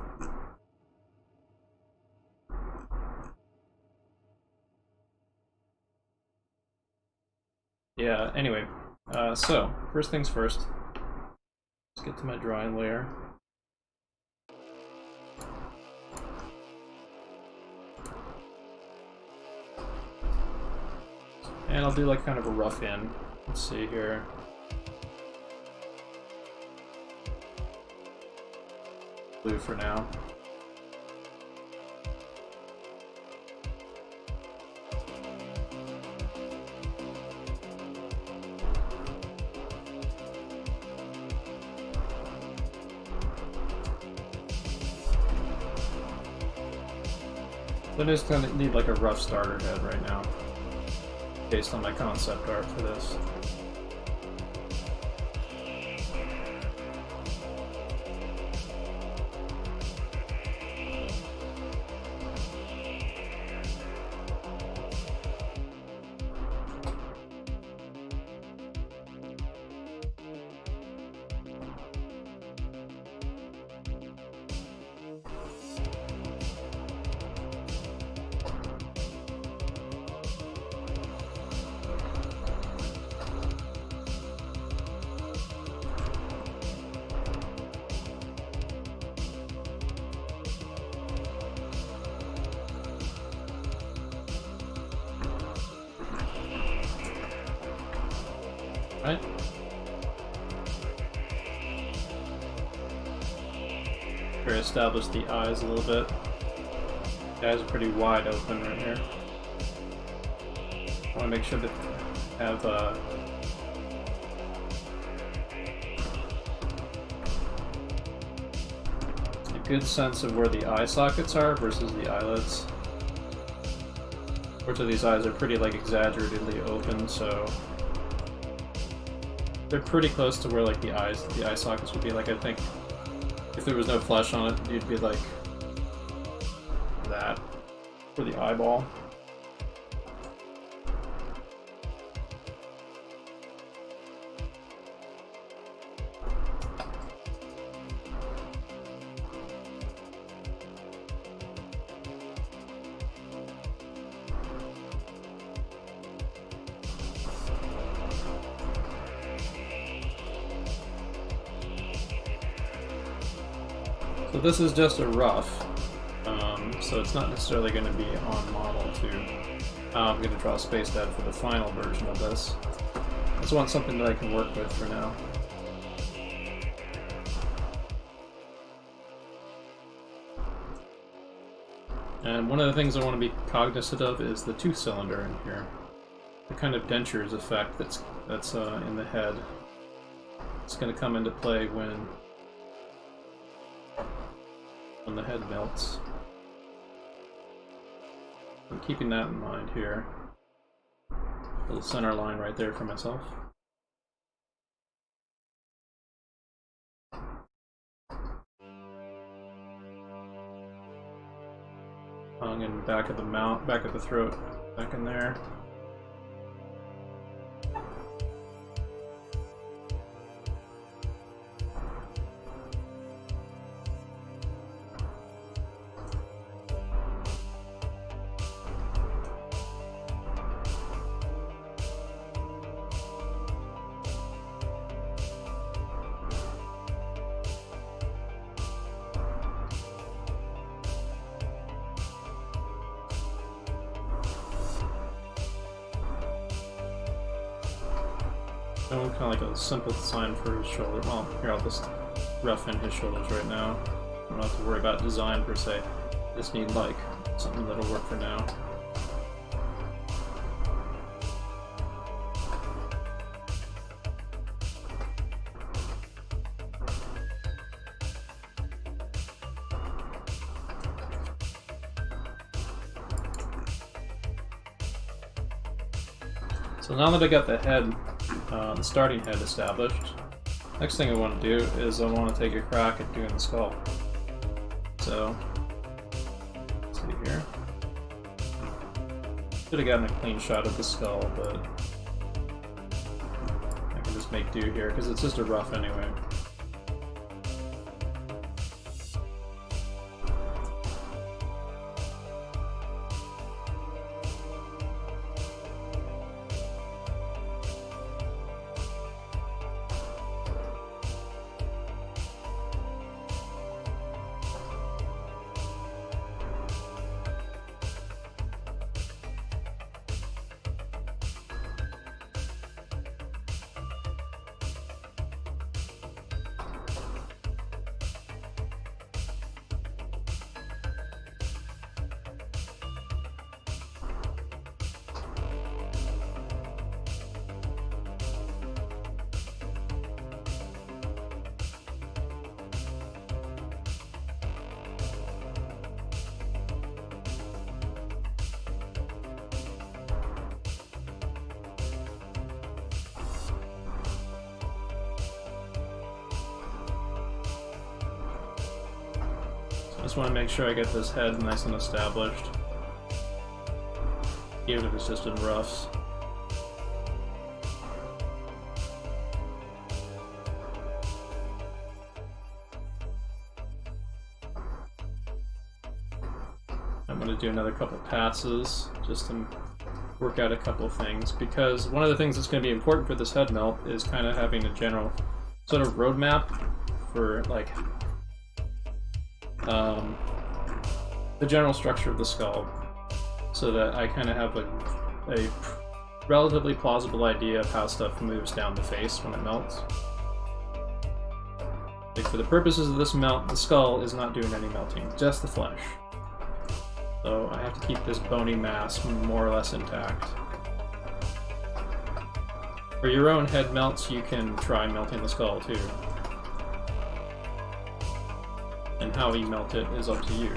Yeah, anyway. So, first things first. Let's get to my drawing layer. And I'll do like kind of a rough in. Let's see here. Blue for now. So I just kind of need like a rough starter head right now, based on my concept art for this. Right? Try to establish the eyes a little bit. The eyes are pretty wide open right here. I want to make sure that I have a good sense of where the eye sockets are versus the eyelids. Parts of these eyes are pretty like exaggeratedly open, so they're pretty close to where like the eye sockets would be. Like I think if there was no flesh on it, you'd be like that for the eyeball. So this is just a rough, so it's not necessarily going to be on model too. I'm going to draw Spacedad for the final version of this. I just want something that I can work with for now. And one of the things I want to be cognizant of is the tooth cylinder in here. The kind of dentures effect that's in the head. It's going to come into play when the head melts. I'm keeping that in mind here. A little center line right there for myself. Tongue and back of the mouth, back of the throat, back in there. Kind of like a simple design for his shoulder. Well, here I'll just rough in his shoulders right now. I don't have to worry about design per se. Just need like something that'll work for now. So now that I got the head, the starting head established, next thing I want to do is I want to take a crack at doing the skull. So, let's see here. Should have gotten a clean shot of the skull, but I can just make do here because it's just a rough anyway. just want to make sure I get this head nice and established, even if it's just in roughs. I'm going to do another couple passes just to work out a couple things, because one of the things that's going to be important for this head melt is kind of having a general sort of roadmap for like the general structure of the skull, so that I kind of have a relatively plausible idea of how stuff moves down the face when it melts. Like for the purposes of this melt, the skull is not doing any melting, just the flesh. So I have to keep this bony mass more or less intact. For your own head melts, you can try melting the skull too. And how you melt it is up to you.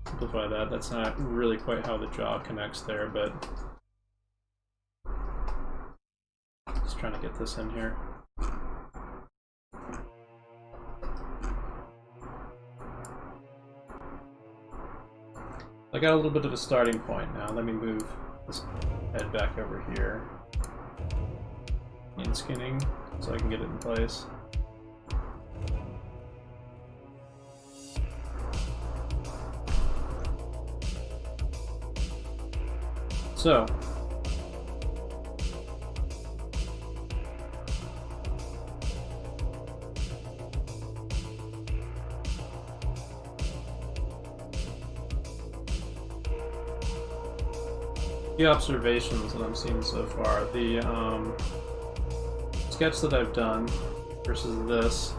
Simplify that. That's not really quite how the jaw connects there, but just trying to get this in here. I got a little bit of a starting point now. Let me move this head back over here. In skinning, so I can get it in place. So, the observations that I'm seeing so far, the sketch that I've done versus this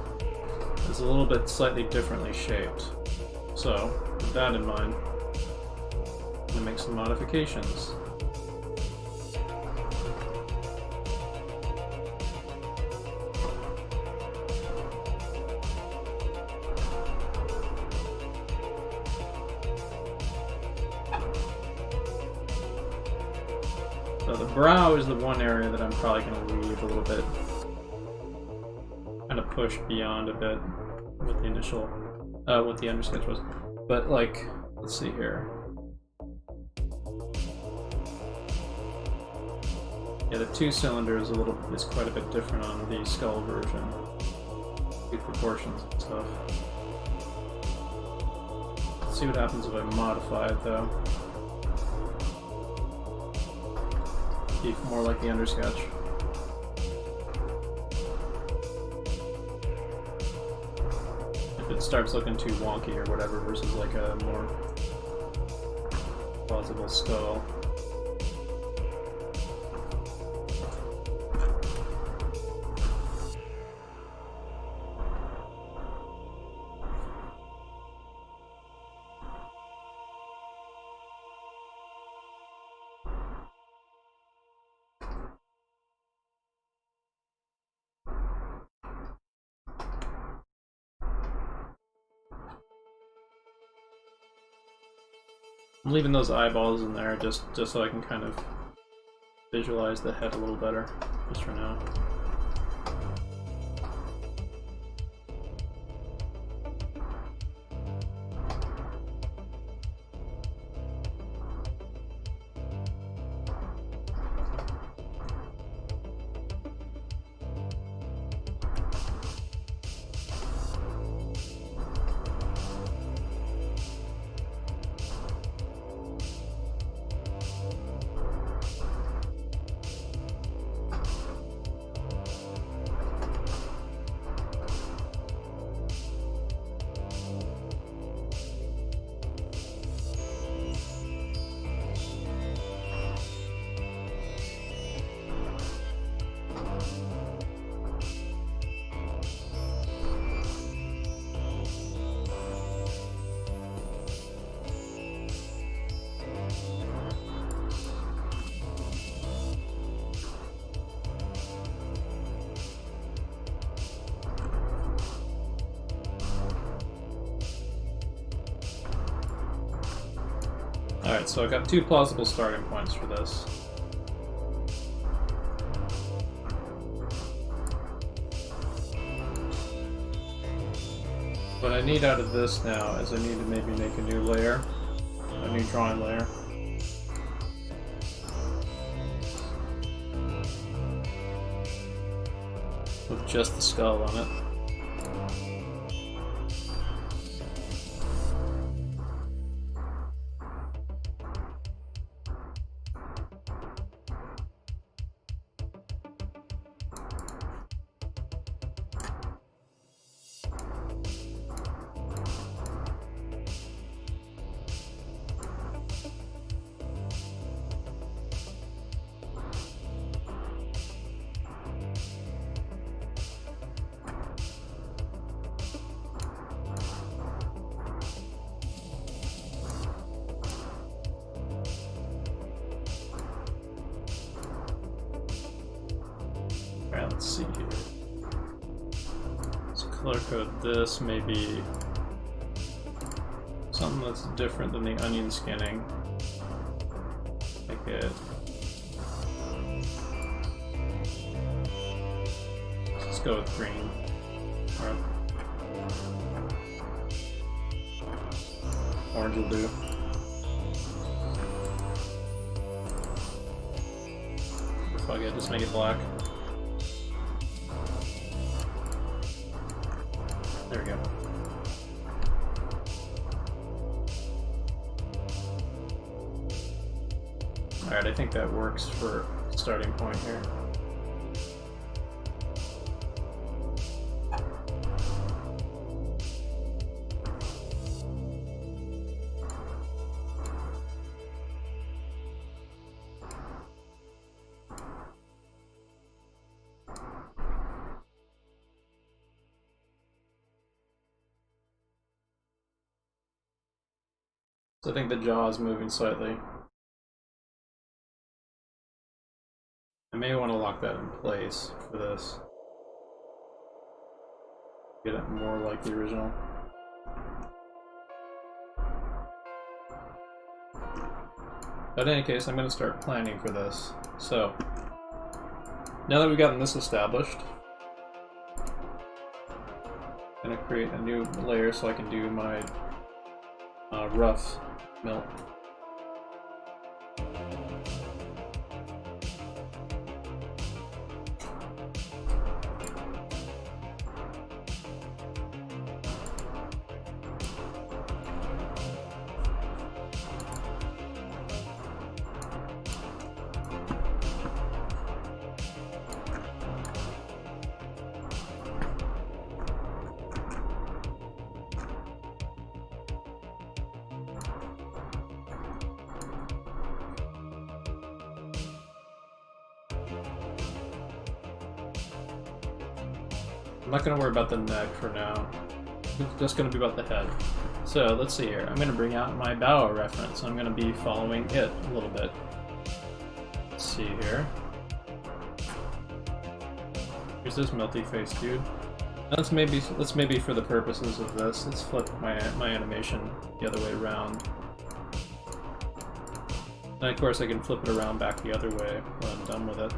is a little bit slightly differently shaped. So, with that in mind, I'm going to make some modifications. So the brow is the one area that I'm probably going to leave a little bit, kind of push beyond a bit what the initial, what the undersketch was. But like, let's see here. Yeah, the 2-cylinder is quite a bit different on the skull version. Good proportions and stuff. Let's see what happens if I modify it though. Be more like the undersketch. If it starts looking too wonky or whatever versus like a more plausible skull. I'm leaving those eyeballs in there just so I can kind of visualize the head a little better, just for now. Alright, so I've got two plausible starting points for this. what I need out of this now is I need to maybe make a new layer, a new drawing layer. With just the skull on it. Alright, let's see here. Let's color code this, maybe something that's different than the onion skinning. Make it. Let's go with green. Alright. Orange will do. Fuck it, just make it black. There we go. Alright, I think that works for starting point here. So I think the jaw is moving slightly. I may want to lock that in place for this. Get it more like the original. But in any case, I'm going to start planning for this. So, now that we've gotten this established, I'm going to create a new layer so I can do my rough melt. I'm not going to worry about the neck for now. It's just going to be about the head. So let's see here. I'm going to bring out my bow reference. I'm going to be following it a little bit. Let's see here. Here's this melty face dude. Let's maybe for the purposes of this, let's flip my animation the other way around. And of course I can flip it around back the other way when I'm done with it.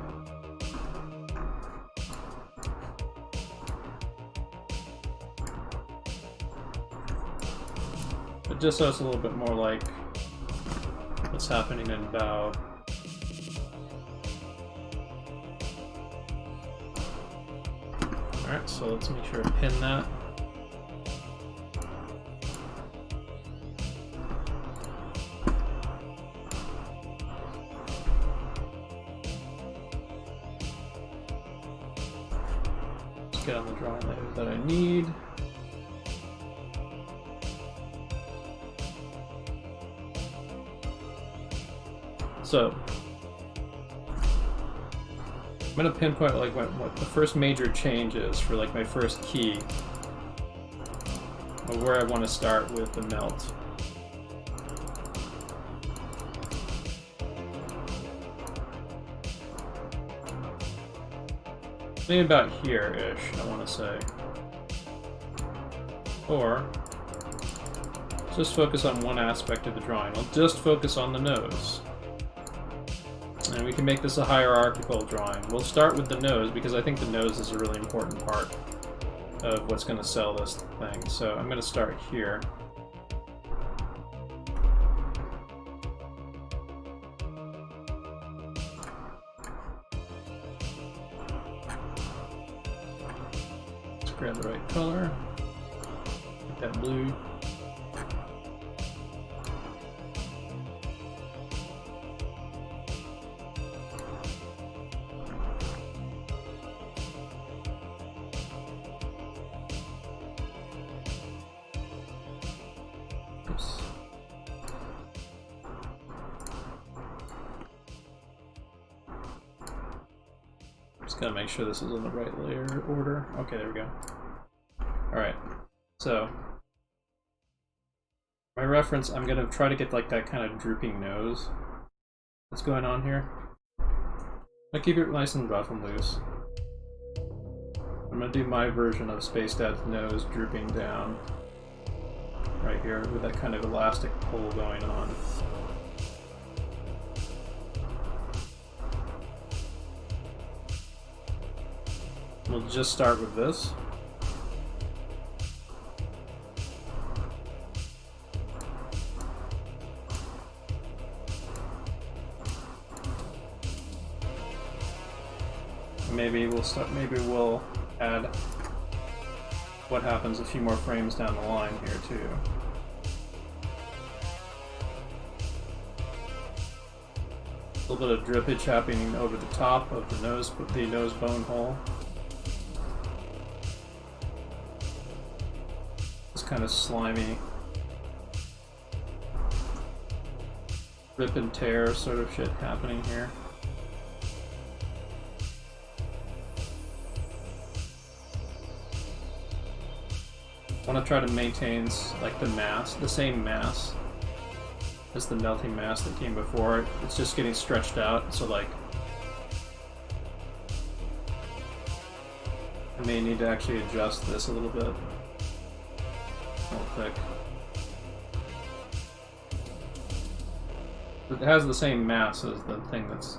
But just so it's a little bit more like what's happening in Bow. Alright, so let's make sure to pin that. Let's get on the drawing layer that I need. So, I'm going to pinpoint like what the first major change is for like my first key, or where I want to start with the melt. Maybe about here-ish, I want to say. Or just focus on one aspect of the drawing. I'll just focus on the nose. And we can make this a hierarchical drawing. We'll start with the nose because I think the nose is a really important part. of what's going to sell this thing. So I'm going to start here. Let's grab the right color. Get that blue. Just gotta make sure this is in the right layer order. Okay, there we go. Alright, so my reference, I'm gonna try to get like that kind of drooping nose that's going on here. I keep it nice and rough and loose. I'm gonna do my version of Spacedad's nose drooping down right here with that kind of elastic pull going on. We'll just start with this. Maybe we'll add what happens a few more frames down the line here too. A little bit of drippage happening over the top of the nose bone hole. This kind of slimy rip and tear sort of shit happening here. I want to try to maintain like the mass, the same mass as the melting mass that came before. It's just getting stretched out, so like I may need to actually adjust this a little bit. A little thick. It has the same mass as the thing that's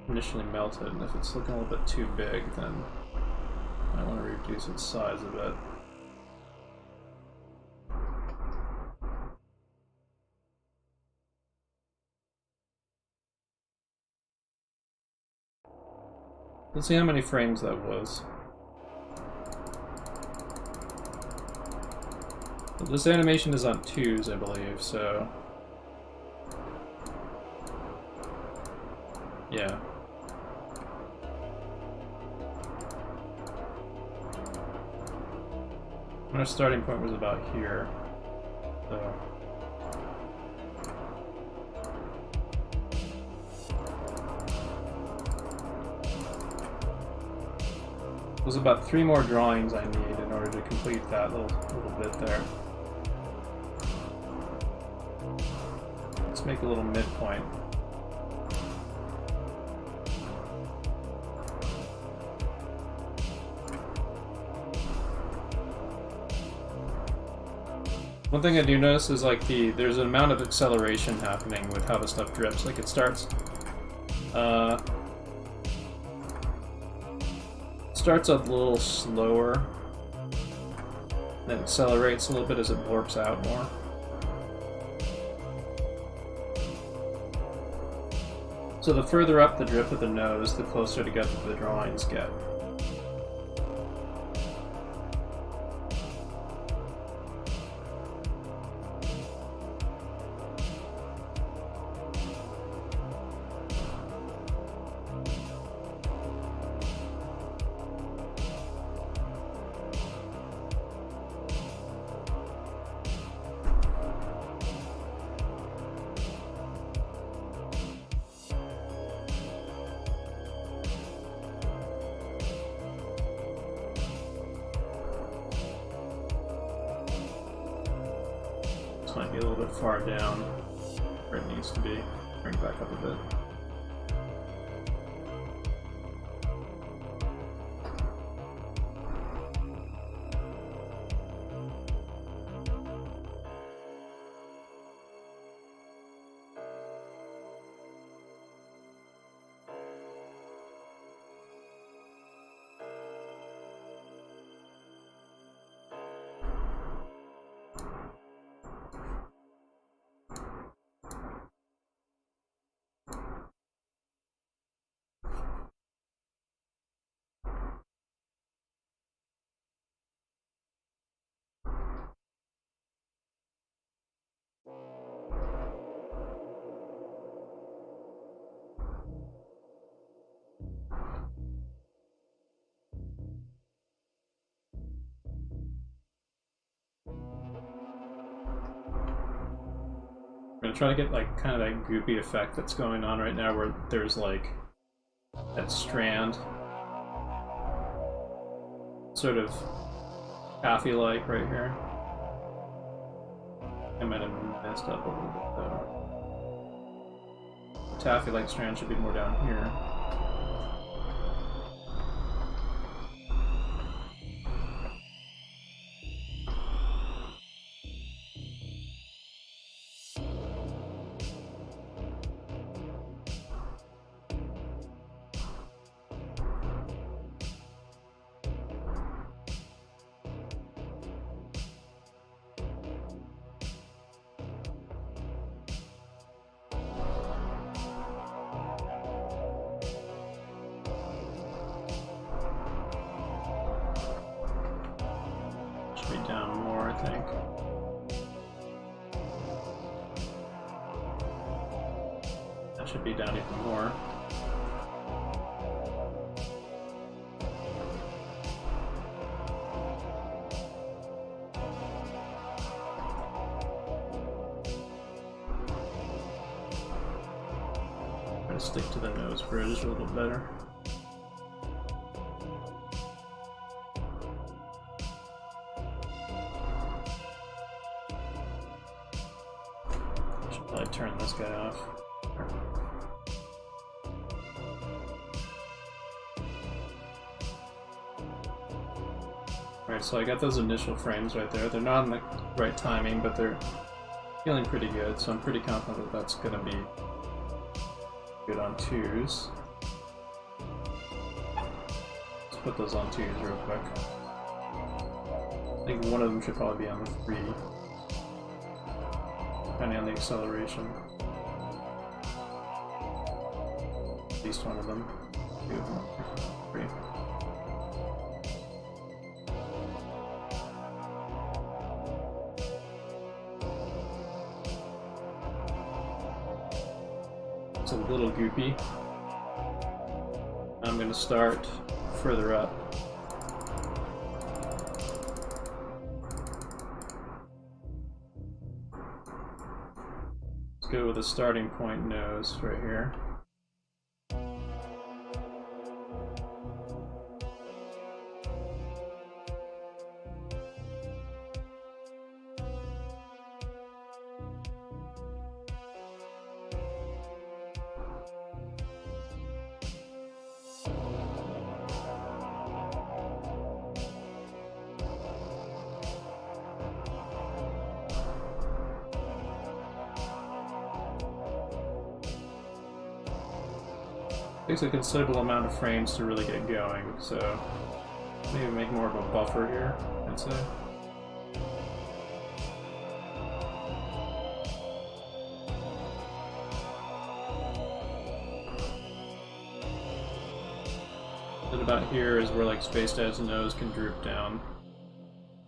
initially melted, and if it's looking a little bit too big, then I want to reduce its size a bit. Let's see how many frames that was. This animation is on 2s, I believe, so... yeah. Our starting point was about here, so... There's about 3 more drawings I need in order to complete that little bit there. Let's make a little midpoint. One thing I do notice is like there's an amount of acceleration happening with how the stuff drips. Like it starts a little slower, then accelerates a little bit as it warps out more. So the further up the drip of the nose, the closer together the drawings get. Might be a little bit far down where it needs to be. Bring it back up a bit. gonna try to get like kind of that goopy effect that's going on right now, where there's like that strand, sort of taffy-like right here. I might have messed up a little bit though. Taffy-like strand should be more down here. Down more, I think. That should be down even more. Try to stick to the nose bridge a little better. Turn this guy off. Alright, so I got those initial frames right there. They're not in the right timing, but they're feeling pretty good, so I'm pretty confident that that's going to be good on 2s. Let's put those on 2s real quick. I think one of them should probably be on the 3. Depending on the acceleration. At least one of them. 2, 3. It's a little goopy. I'm going to start further up. Go with a starting point nose right here. Takes a considerable amount of frames to really get going, so maybe make more of a buffer here, I'd say. Then about here is where like Spacedad's nose can droop down,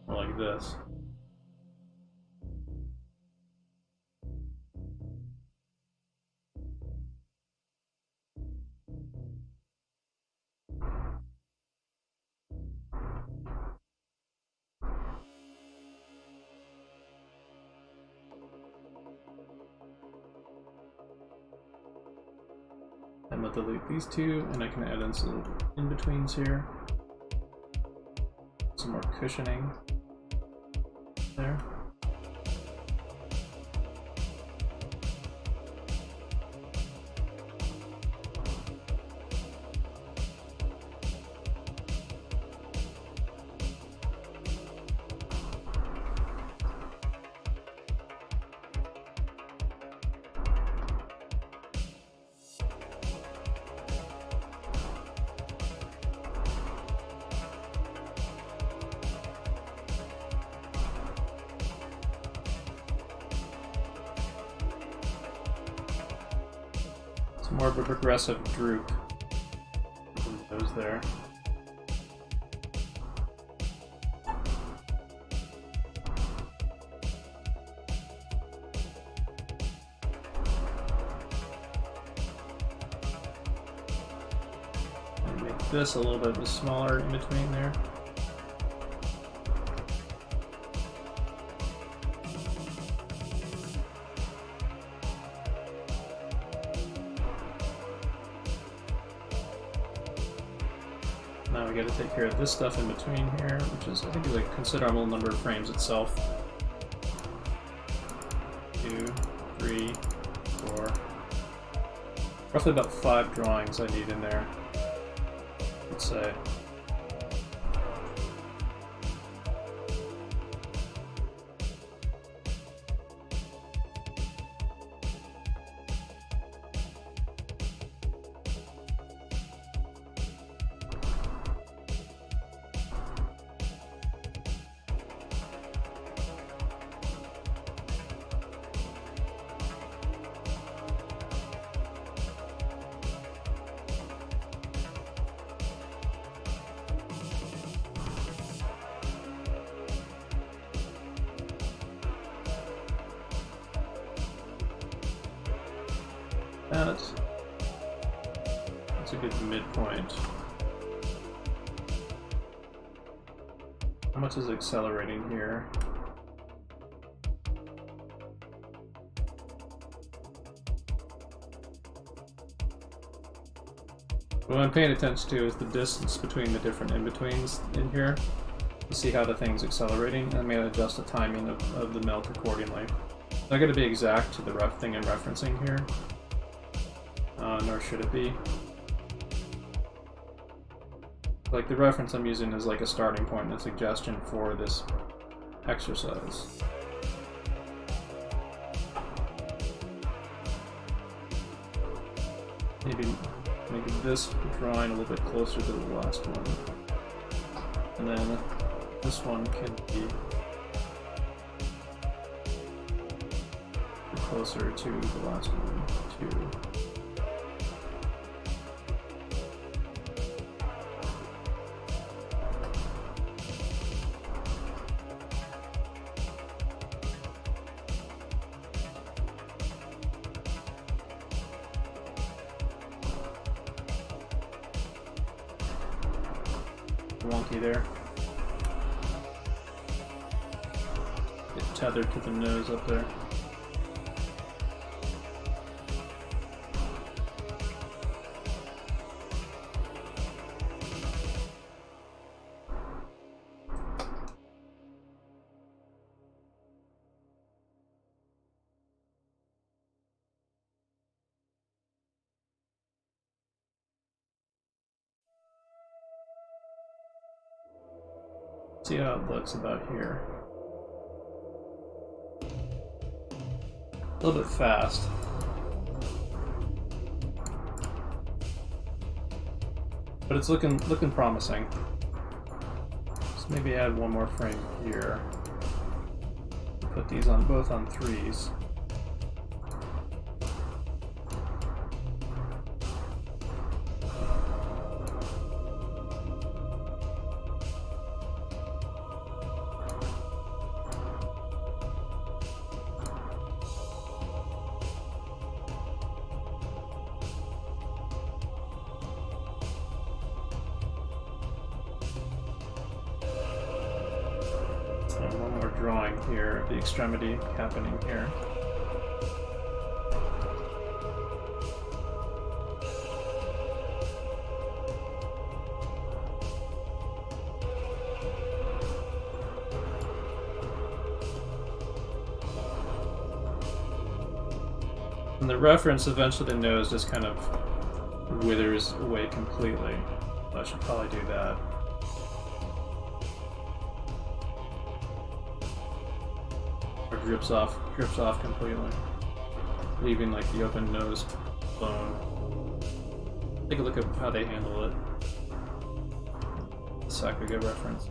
or like this. I'm going to delete these two, and I can add in some in-betweens here. Some more cushioning there. More of a progressive droop. Those there. And make this a little bit smaller in between there. Now we gotta take care of this stuff in between here, which is, I think, is a considerable number of frames itself. 2, 3, 4. Roughly about 5 drawings I need in there, let's say. That's a good midpoint. How much is accelerating here? What I'm paying attention to is the distance between the different in-betweens in here. To see how the thing's accelerating. I'm going to adjust the timing of the melt accordingly. It's not going to be exact to the thing I'm referencing here. Nor should it be. Like, the reference I'm using is like a starting point and a suggestion for this exercise. Maybe make this drawing a little bit closer to the last one. And then this one can be closer to the last one, too. Wonky there. Get tethered to the nose up there. See how it looks about here. A little bit fast. But it's looking promising. So maybe add one more frame here. Put these on both on 3s. One more drawing here, the extremity happening here. And the reference, eventually the nose just kind of withers away completely. I should probably do that. Drips off completely, leaving like the open nose bone. Take a look at how they handle it. Sakuga reference.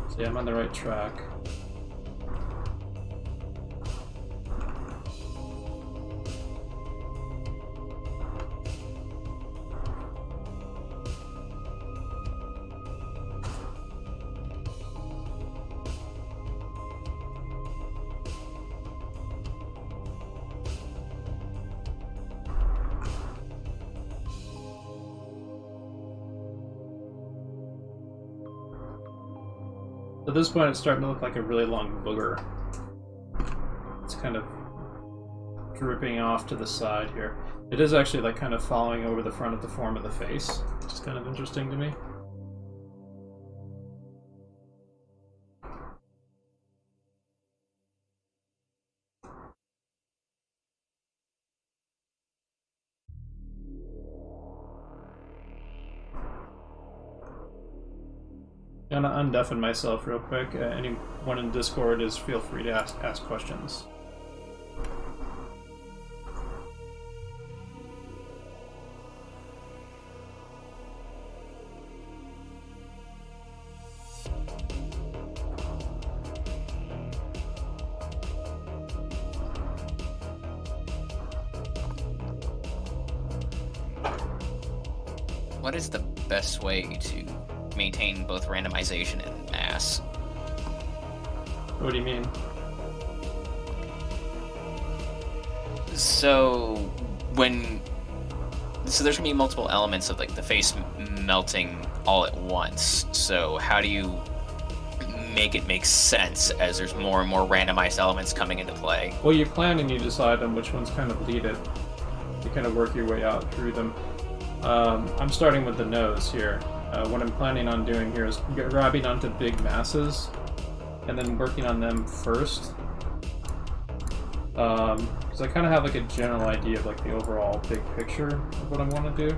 So yeah, I'm on the right track. At this point, it's starting to look like a really long booger. It's kind of dripping off to the side here. It is actually like kind of following over the front of the form of the face, which is kind of interesting to me. I'm gonna undeafen myself real quick. Anyone in Discord feel free to ask questions. What is the best way to maintain both randomization and mass? What do you mean? So there's gonna be multiple elements of like the face melting all at once. So how do you make it make sense as there's more and more randomized elements coming into play? Well, you plan and you decide on which ones kind of lead it. You kind of work your way out through them. I'm starting with the nose here. What I'm planning on doing here is grabbing onto big masses and then working on them first. Because I kind of have like a general idea of like the overall big picture of what I want to do.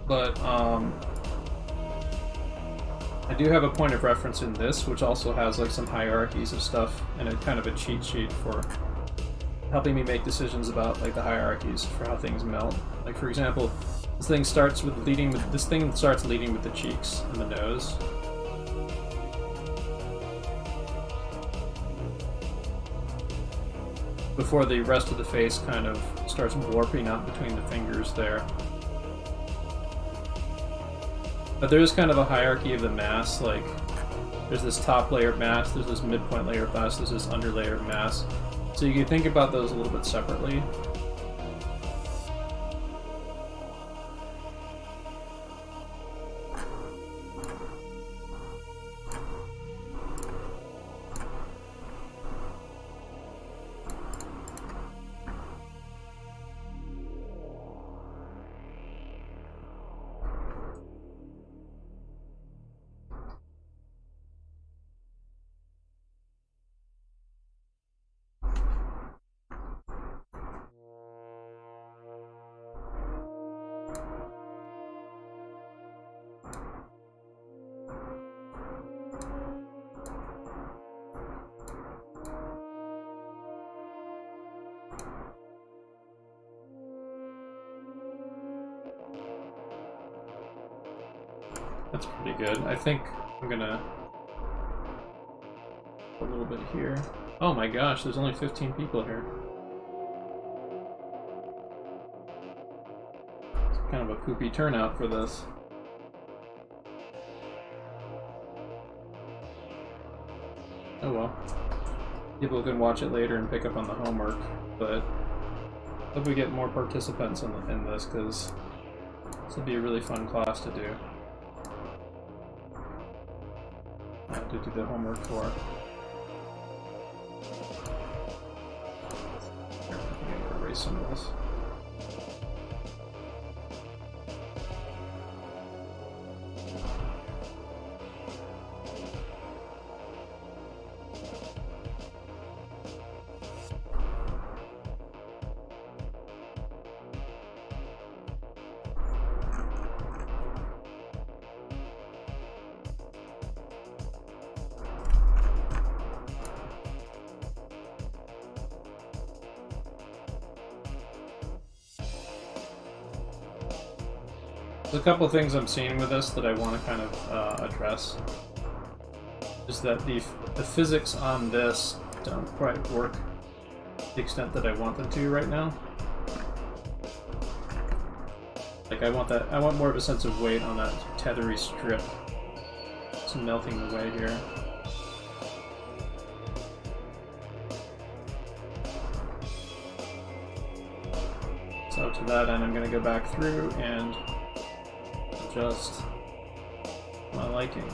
But I do have a point of reference in this, which also has like some hierarchies of stuff and a kind of a cheat sheet for helping me make decisions about like the hierarchies for how things melt. Like for example, this thing starts leading with the cheeks and the nose. Before the rest of the face kind of starts warping out between the fingers there. But there is kind of a hierarchy of the mass, like there's this top layer of mass, there's this midpoint layer of mass, there's this under layer of mass. So you can think about those a little bit separately. That's pretty good. I think I'm gonna put a little bit here. Oh my gosh, there's only 15 people here. It's kind of a poopy turnout for this. Oh well. People can watch it later and pick up on the homework, but I hope we get more participants in this, because this will be a really fun class to do. To do the homework for. I'm gonna erase some of this. There's a couple things I'm seeing with this that I want to kind of address. Is that the physics on this don't quite work to the extent that I want them to right now. Like I want more of a sense of weight on that tethery strip. It's melting away here. So to that end, I'm going to go back through and adjust my liking.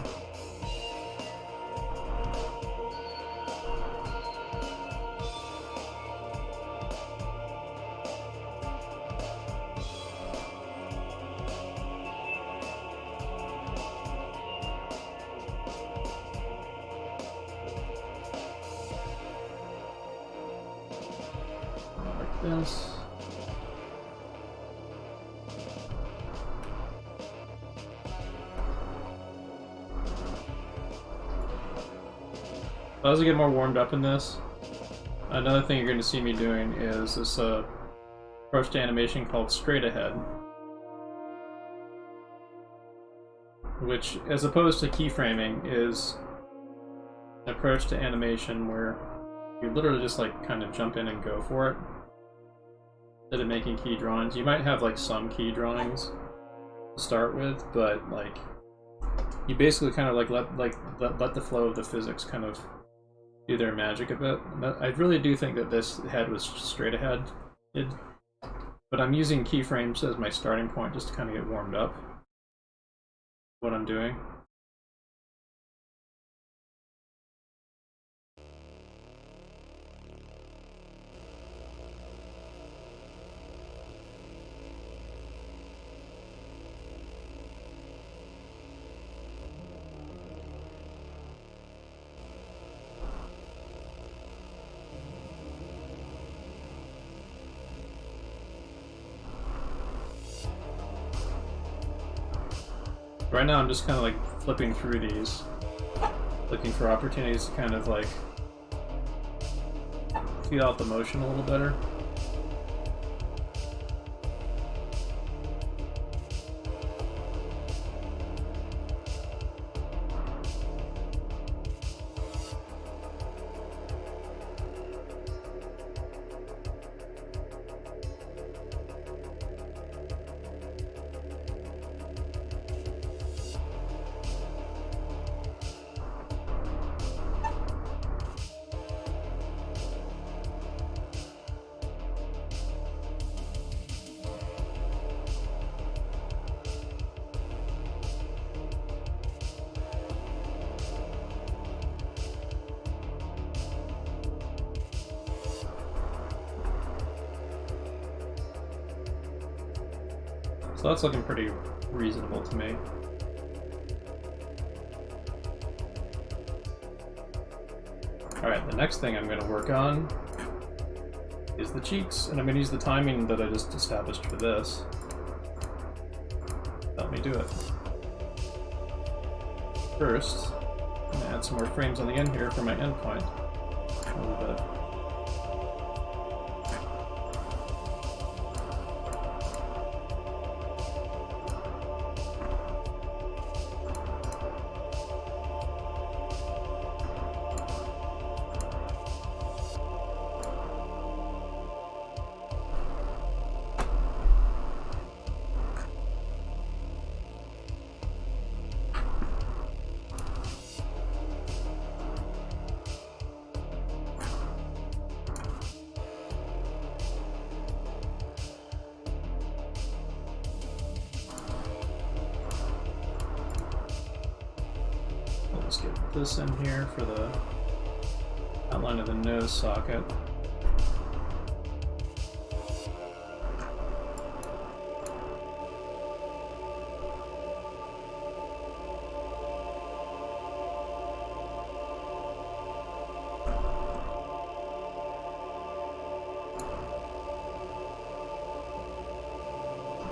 this. As I get more warmed up in this, another thing you're going to see me doing is this approach to animation called straight ahead, which, as opposed to keyframing, is an approach to animation where you literally just like kind of jump in and go for it instead of making key drawings. You might have like some key drawings to start with, but like you basically kind of like let the flow of the physics kind of do their magic a bit. I really do think that this head was straight ahead, but I'm using keyframes as my starting point just to kind of get warmed up what I'm doing. Right now I'm just kind of like flipping through these, looking for opportunities to kind of like feel out the motion a little better. So that's looking pretty reasonable to me. Alright, the next thing I'm going to work on is the cheeks, and I'm going to use the timing that I just established for this. Let me do it. First, I'm going to add some more frames on the end here for my endpoint. A little bit. Let's get this in here for the outline of the nose socket.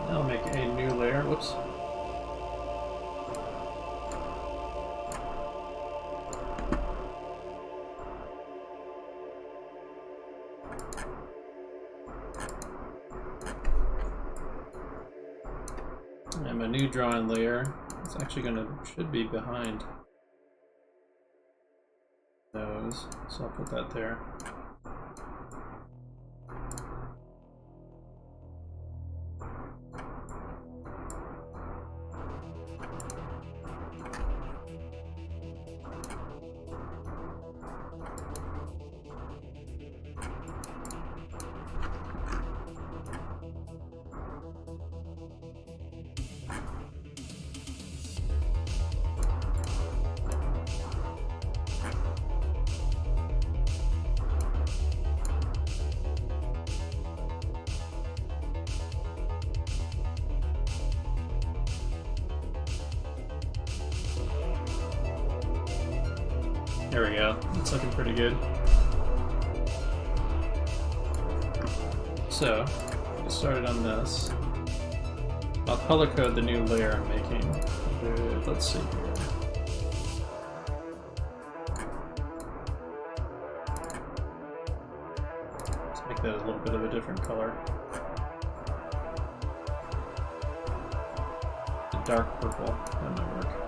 I'll make a new layer. Whoops. And my new drawing layer, it's actually should be behind those, so I'll put that there. There we go. It's looking pretty good. So, get started on this. I'll color code the new layer I'm making. Let's see here. Let's make that a little bit of a different color. A dark purple, that might work.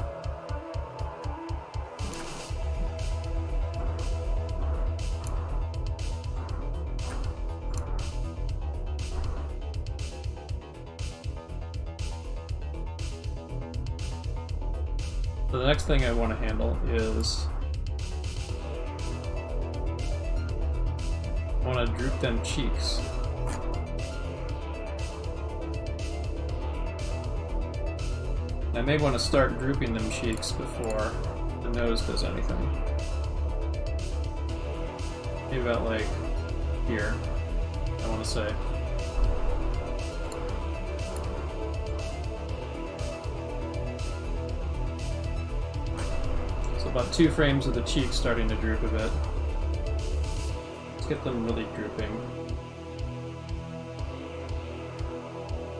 So the next thing I want to handle is I want to droop them cheeks. I may want to start drooping them cheeks before the nose does anything. Maybe about like here, I want to say. About 2 frames of the cheeks starting to droop a bit. Let's get them really drooping.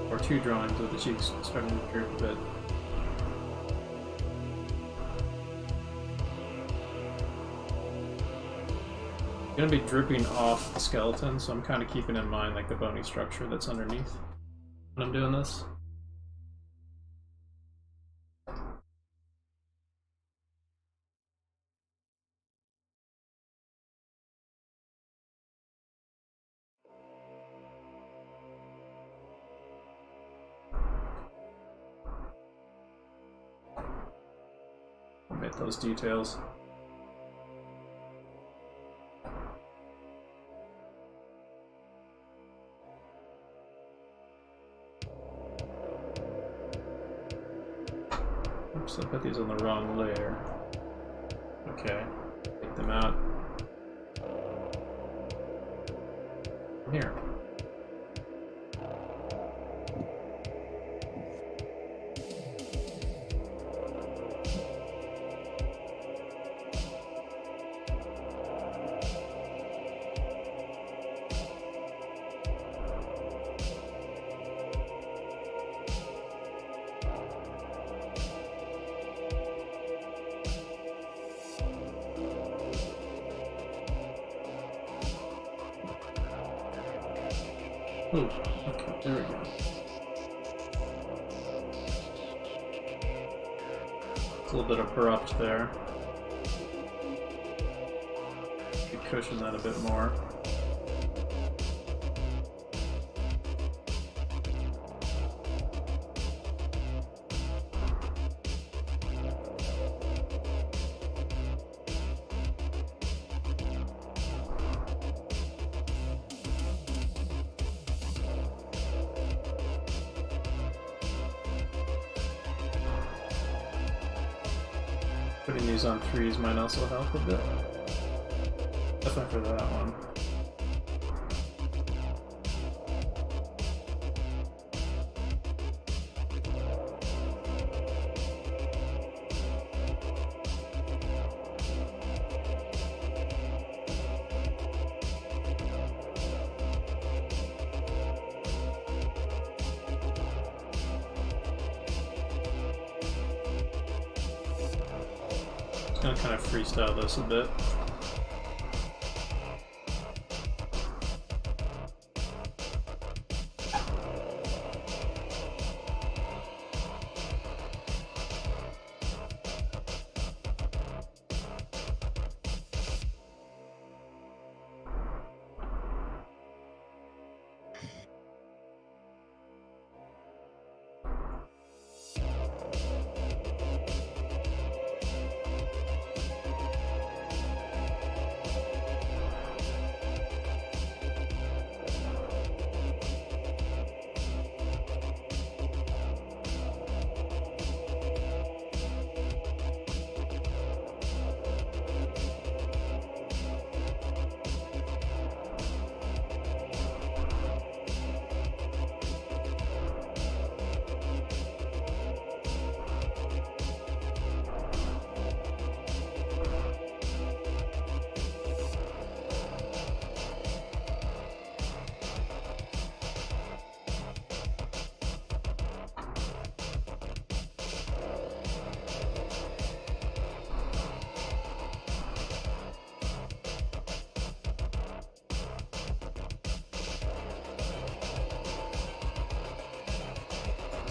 Or 2 drawings of the cheeks starting to droop a bit. I'm going to be drooping off the skeleton, so I'm kind of keeping in mind like the bony structure that's underneath when I'm doing this. Omit those details. Oops, I put these on the wrong layer. Okay, take them out. Here. Ooh, okay, there we go. It's a little bit of corrupt there. Could cushion that a bit more. Putting these on 3s might also help a bit. Definitely for that one. Gonna kind of freestyle this a bit.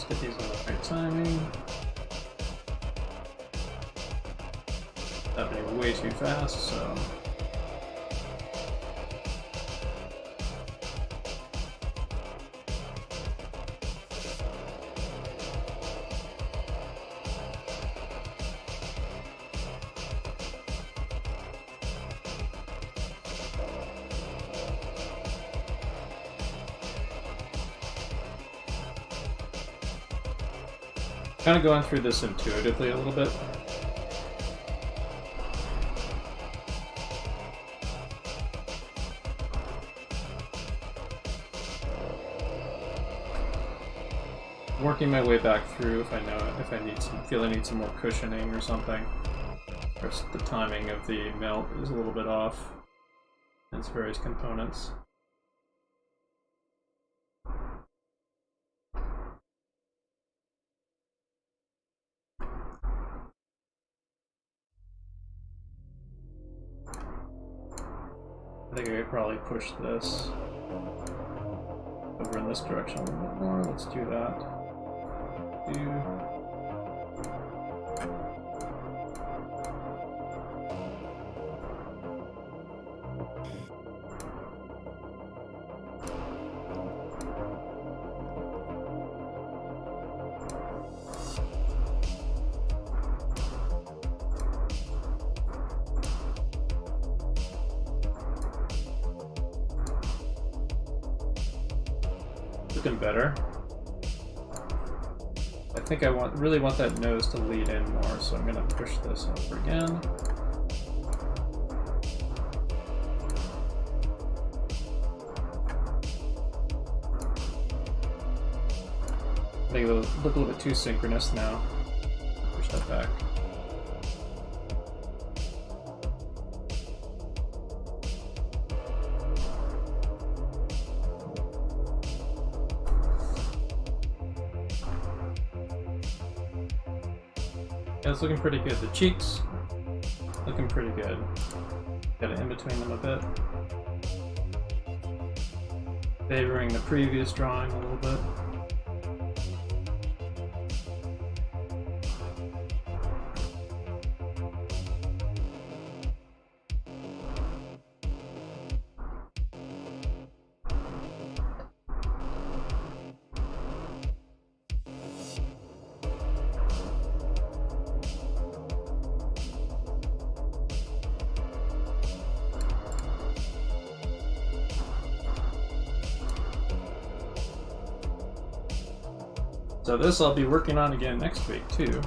get these on the right timing. Happening way too fast, so. Kind of going through this intuitively a little bit. Working my way back through if I feel I need some more cushioning or something. Of course, the timing of the melt is a little bit off in its various components. I think I could probably push this over in this direction a little bit more. Let's do that. Looking better. I think I really want that nose to lead in more, so I'm going to push this over again. I think it'll look a little bit too synchronous now. Push that back. Yeah, it's looking pretty good. The cheeks looking pretty good. Got it in between them a bit. Favoring the previous drawing a little bit. So this I'll be working on again next week too.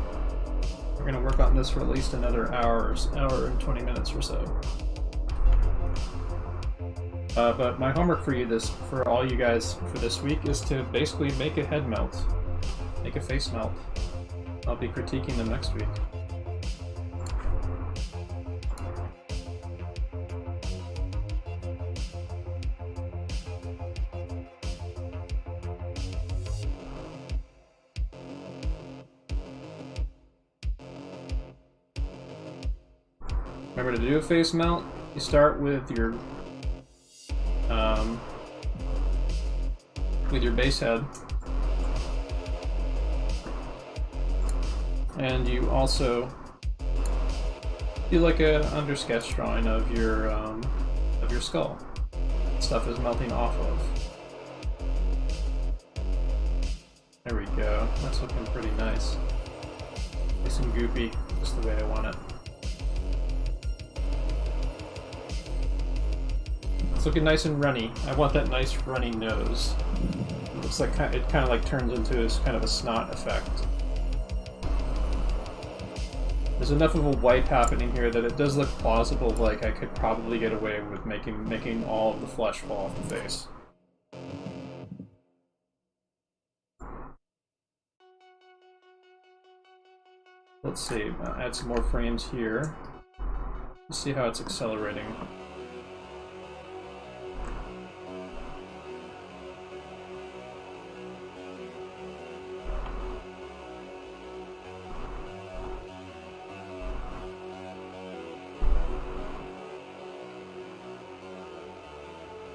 We're going to work on this for at least another hour and 20 minutes or so. But my homework for all you guys for this week is to basically make a head melt, make a face melt. I'll be critiquing them next week. Remember, to do a face melt, you start with your base head, and you also do like a under sketch drawing of your skull. Stuff is melting off of. There we go. That's looking pretty nice. Nice and goopy, just the way I want it. It's looking nice and runny. I want that nice runny nose. It looks like it kind of like turns into this kind of a snot effect. There's enough of a wipe happening here that it does look plausible. Like I could probably get away with making all of the flesh fall off the face. Let's see. I'll add some more frames here. Let's see how it's accelerating.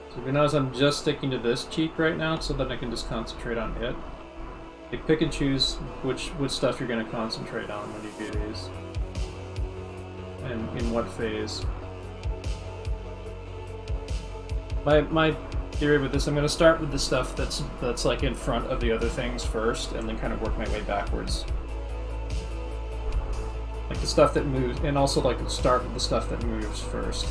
So if you notice, I'm just sticking to this cheek right now so that I can just concentrate on it. Like, pick and choose which stuff you're going to concentrate on when you do these, and in what phase. My theory with this, I'm going to start with the stuff that's like in front of the other things first, and then kind of work my way backwards. Like the stuff that moves, and also like start with the stuff that moves first.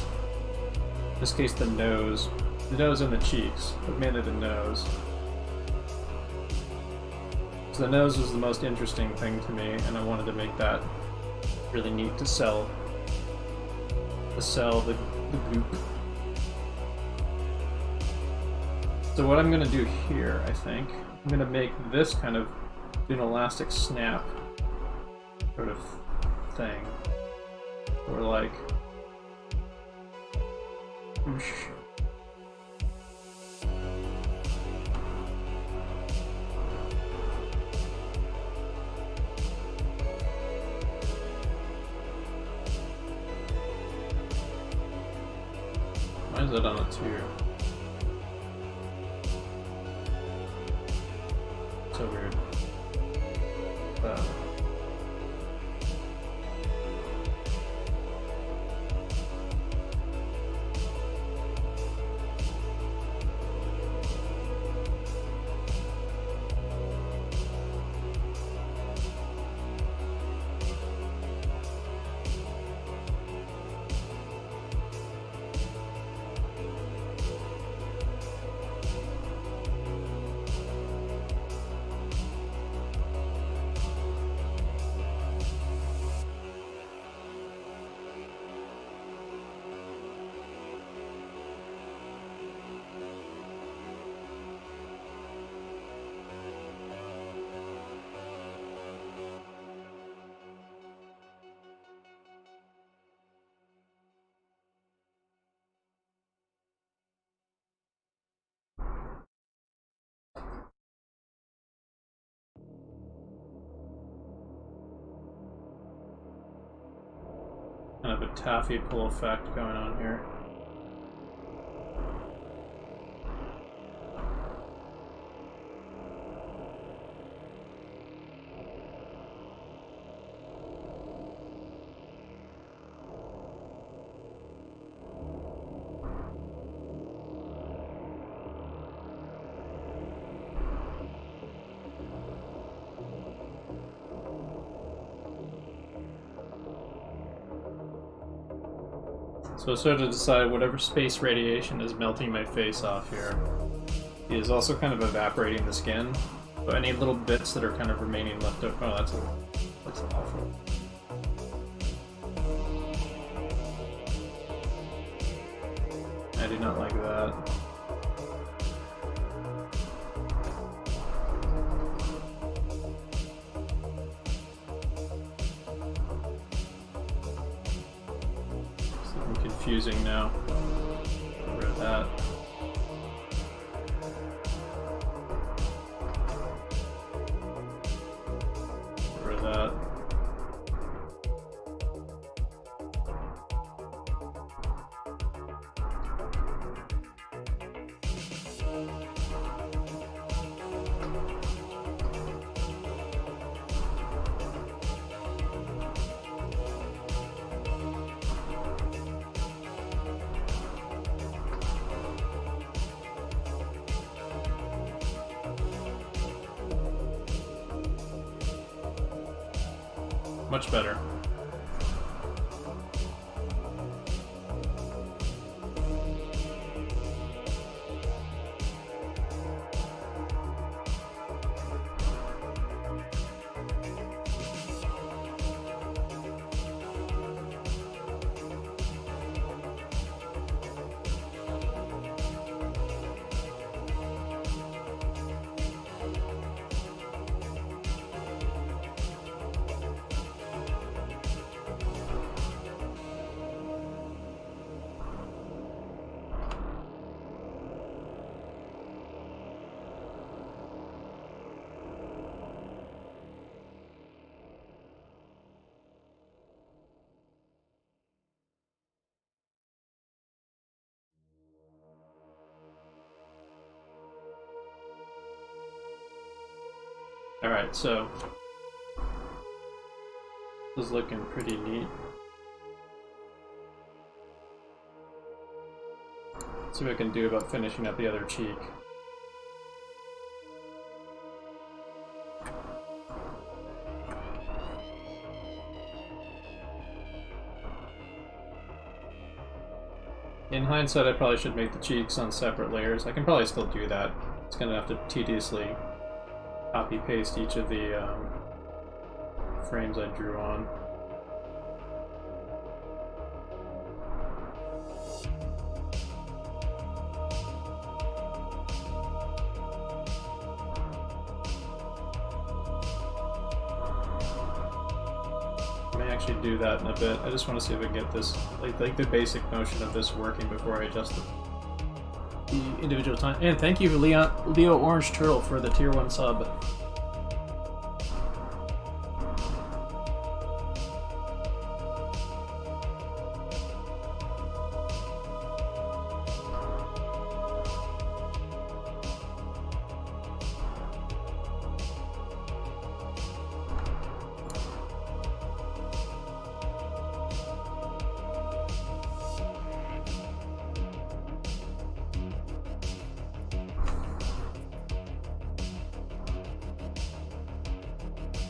In this case, the nose and the cheeks, but mainly the nose. So the nose was the most interesting thing to me, and I wanted to make that really neat to sell. To sell the goop. So what I'm going to do here, I think, I'm going to make this kind of do an elastic snap sort of thing. Or like, whoosh. Why is it on a 2? So weird. Kind of a taffy pull effect going on here. So I sort of decided whatever space radiation is melting my face off here is also kind of evaporating the skin. So any little bits that are kind of remaining left over. Oh, that's awful. I do not like that. Confusing now. Get rid of that. Get rid of that. Much better. Alright, so this is looking pretty neat. See what I can do about finishing up the other cheek. In hindsight, I probably should make the cheeks on separate layers. I can probably still do that. It's gonna have to tediously copy-paste each of the frames I drew on. Actually do that in a bit. I just want to see if I can get this, like the basic motion of this working before I adjust the individual time. And thank you, Leo Orange Turtle, for the tier 1 sub.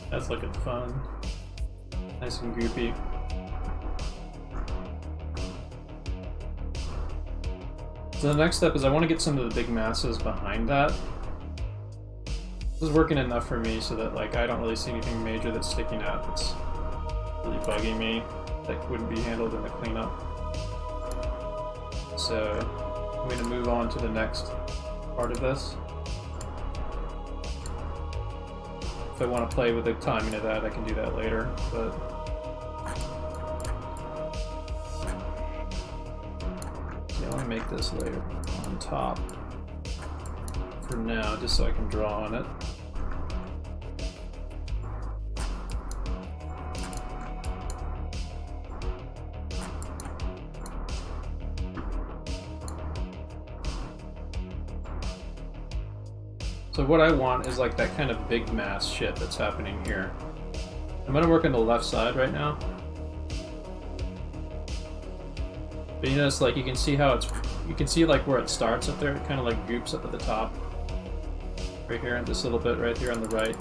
That's looking fun. Nice and goopy. So the next step is I want to get some of the big masses behind that. This is working enough for me so that like I don't really see anything major that's sticking out that's really bugging me that wouldn't be handled in the cleanup. So I'm going to move on to the next part of this. If I want to play with the timing of that, I can do that later, but yeah, I want to make this layer on top for now, just so I can draw on it. So what I want is like that kind of big mass shit that's happening here. I'm gonna work on the left side right now. But you notice like you can see how it's, you can see like where it starts up there, it kind of like goops up at the top. Right here, and this little bit right here on the right.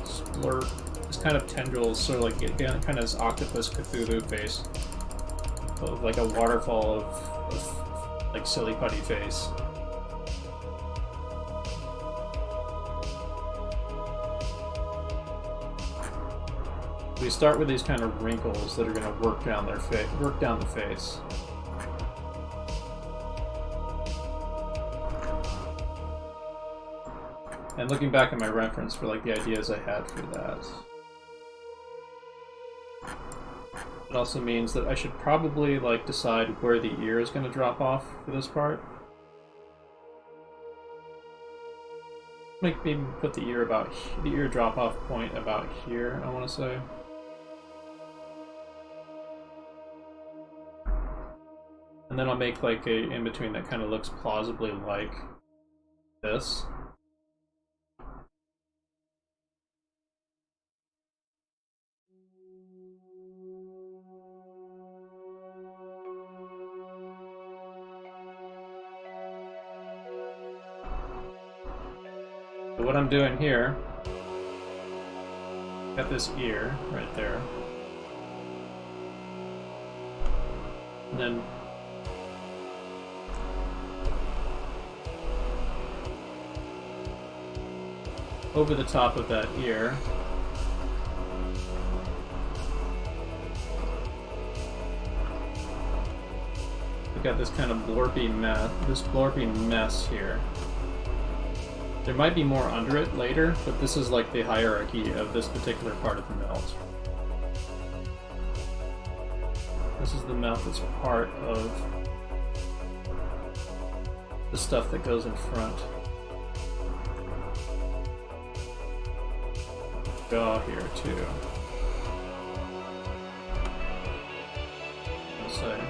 Splurt. This kind of tendrils, sort of like kind of this octopus Cthulhu face. Of like a waterfall of like silly putty face. We start with these kind of wrinkles that are going to work down their work down the face. And looking back at my reference for like the ideas I had for that. It also means that I should probably like decide where the ear is going to drop off for this part. Maybe put the ear drop off point about here, I want to say. And then I'll make like a in-between that kind of looks plausibly like this. So what I'm doing here, got this ear right there. And then over the top of that ear, we've got this kind of blorpy mess here. There might be more under it later, but this is like the hierarchy of this particular part of the melt. This is the melt that's part of the stuff that goes in front. Jaw here too. I'll say.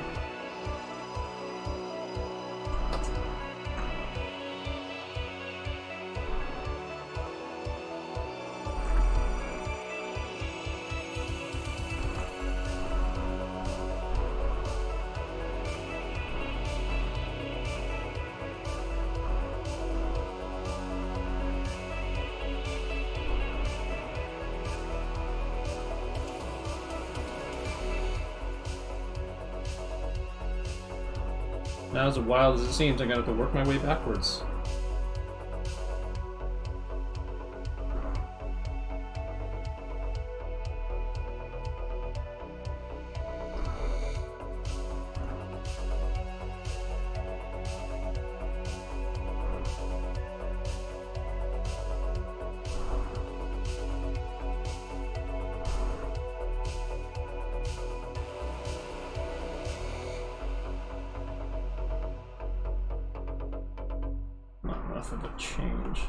Now, as wild as it seems, I'm gonna have to work my way backwards. Of a change.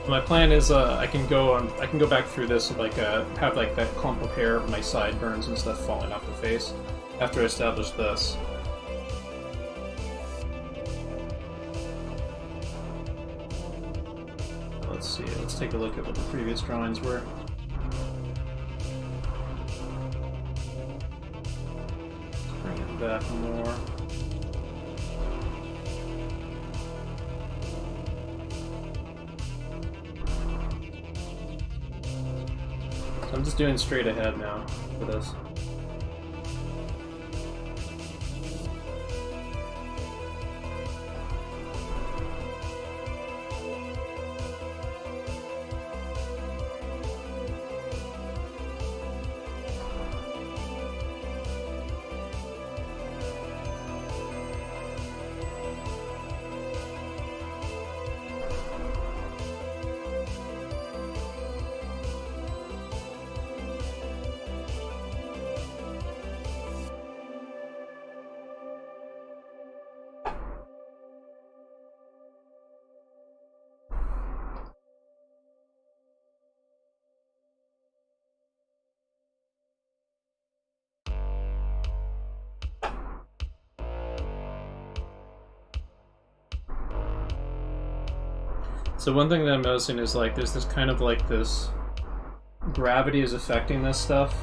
My plan is I can go back through this with have like that clump of hair of my sideburns and stuff falling off the face after I establish this. Let's see. Let's take a look at what the previous drawings were. Let's bring it back more. I'm just doing straight ahead now for this. So one thing that I'm noticing is like there's this kind of like this gravity is affecting this stuff.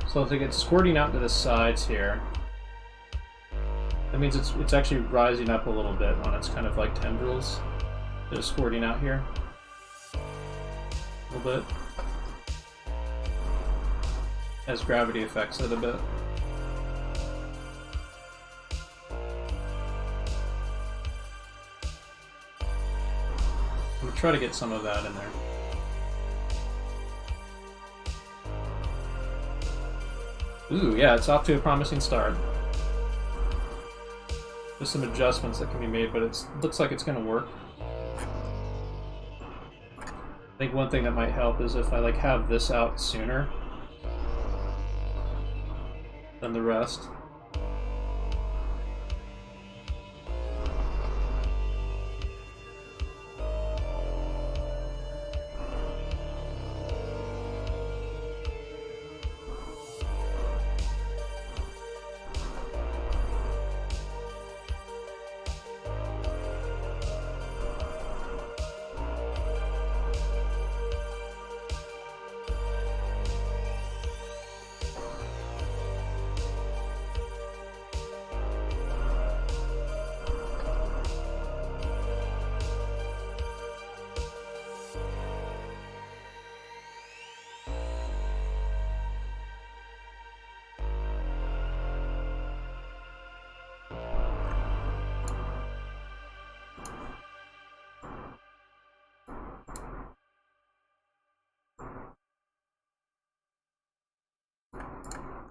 So if it gets squirting out to the sides here, that means it's actually rising up a little bit on its kind of like tendrils that are squirting out here a little bit as gravity affects it a bit. I'm gonna try to get some of that in there. Ooh, yeah, it's off to a promising start. There's some adjustments that can be made, but it looks like it's gonna work. I think one thing that might help is if I like have this out sooner than the rest.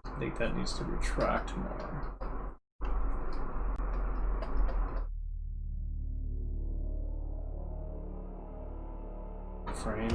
I think that needs to retract more. Frame.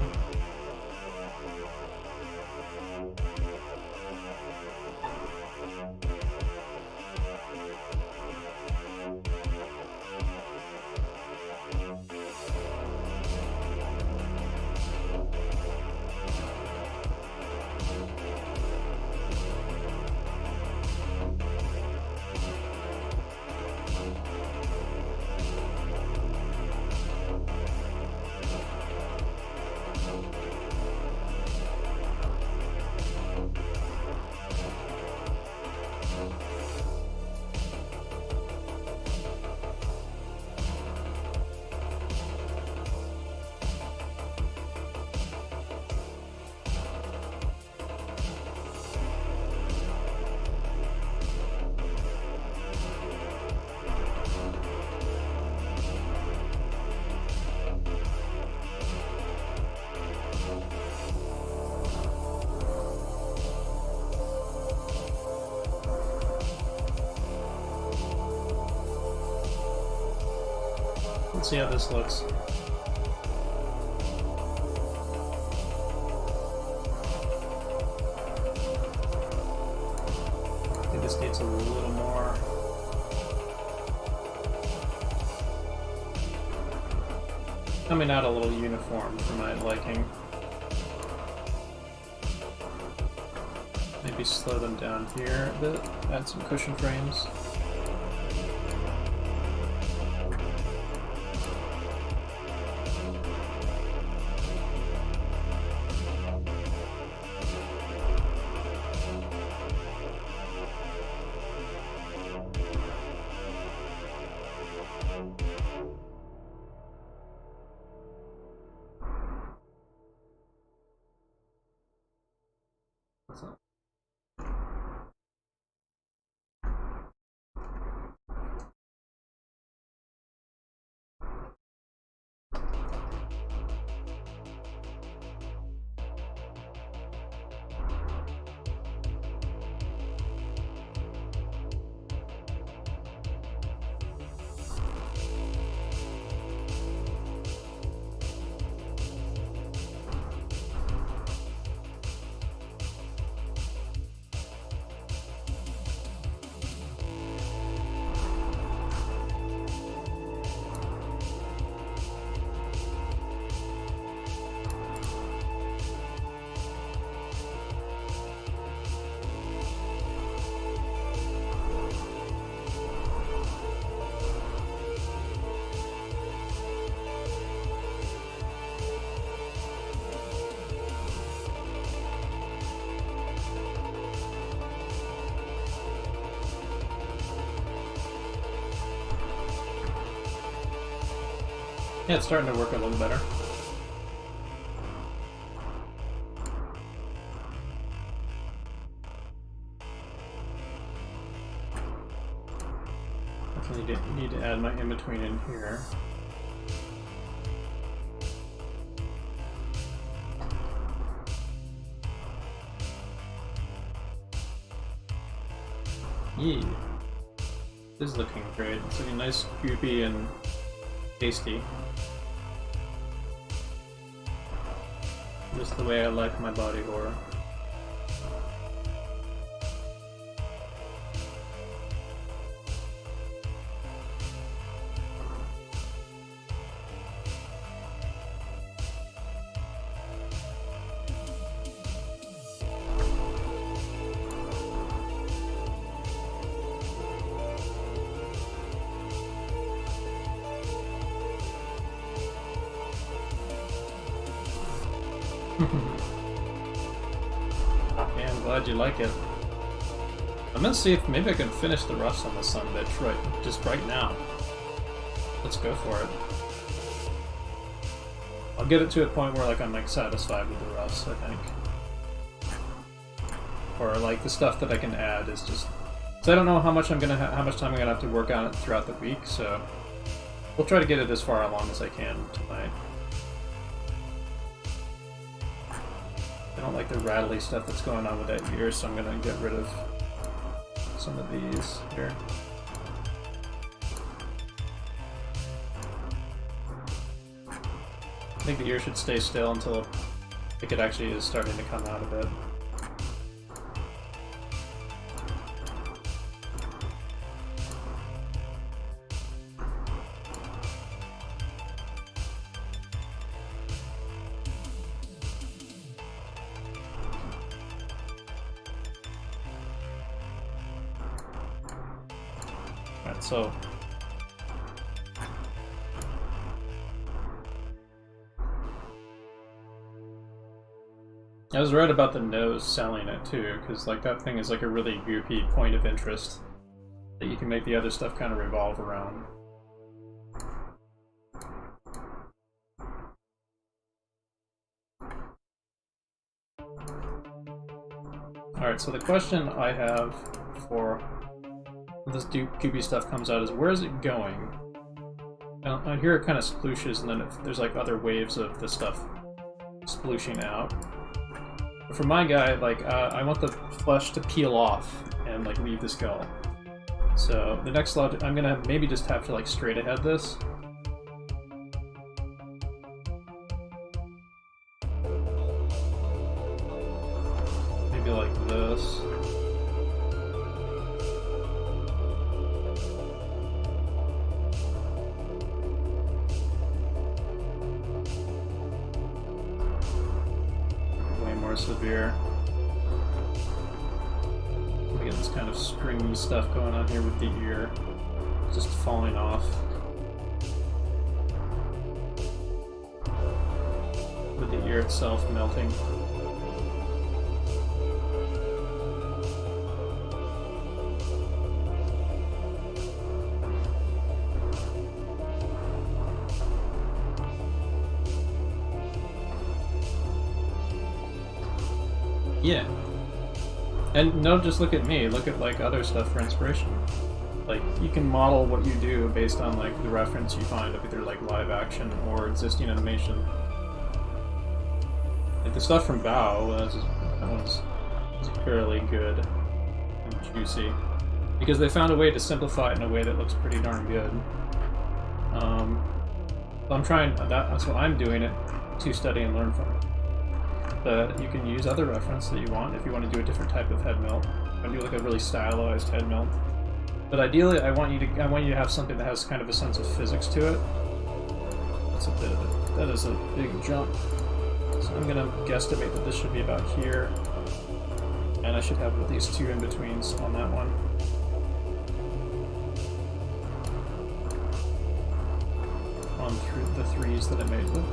Let's see how this looks. I think this needs a little more. Coming out a little uniform for my liking. Maybe slow them down here a bit, add some cushion frames. What's up? Yeah, it's starting to work a little better. Definitely need to add my in-between in here. Yeah. This is looking great. It's looking nice, goopy, and tasty. Just the way I like my body horror. Yeah, I'm glad you like it. I'm gonna see if maybe I can finish the roughs on this son of a bitch just right now. Let's go for it. I'll get it to a point where I'm like satisfied with the roughs, I think. Or like the stuff that I can add is just. So I don't know how much time I'm gonna have to work on it throughout the week. So we'll try to get it as far along as I can tonight. I don't like the rattly stuff that's going on with that ear, so I'm gonna get rid of some of these here. I think the ear should stay still until it actually is starting to come out a bit. So I was right about the nose selling it too, because that thing is a really goopy point of interest that you can make the other stuff kind of revolve around. Alright, so the question I have for when this goopy stuff comes out is, where is it going? I hear it kind of splooshes, and then there's other waves of the stuff splooshing out. But for my guy, I want the flesh to peel off and leave the skull. So the next slot, I'm gonna maybe just have to straight ahead this, this. Way more severe. We get this kind of stringy stuff going on here with the ear. Just falling off. With the ear itself melting. Yeah. And don't just look at me, look at like other stuff for inspiration. Like, you can model what you do based on like the reference you find of either like live action or existing animation. Like the stuff from Bao, that one's fairly good and juicy. Because they found a way to simplify it in a way that looks pretty darn good. So I'm trying, that's what I'm doing it to study and learn from it. But you can use other reference that you want if you want to do a different type of head melt. I do like a really stylized head melt. But ideally, I want you to have something that has kind of a sense of physics to it. That's a bit of it. That is a big jump. So I'm gonna guesstimate that this should be about here, and I should have at least 2 in-betweens on that one. On the 3s that I made with.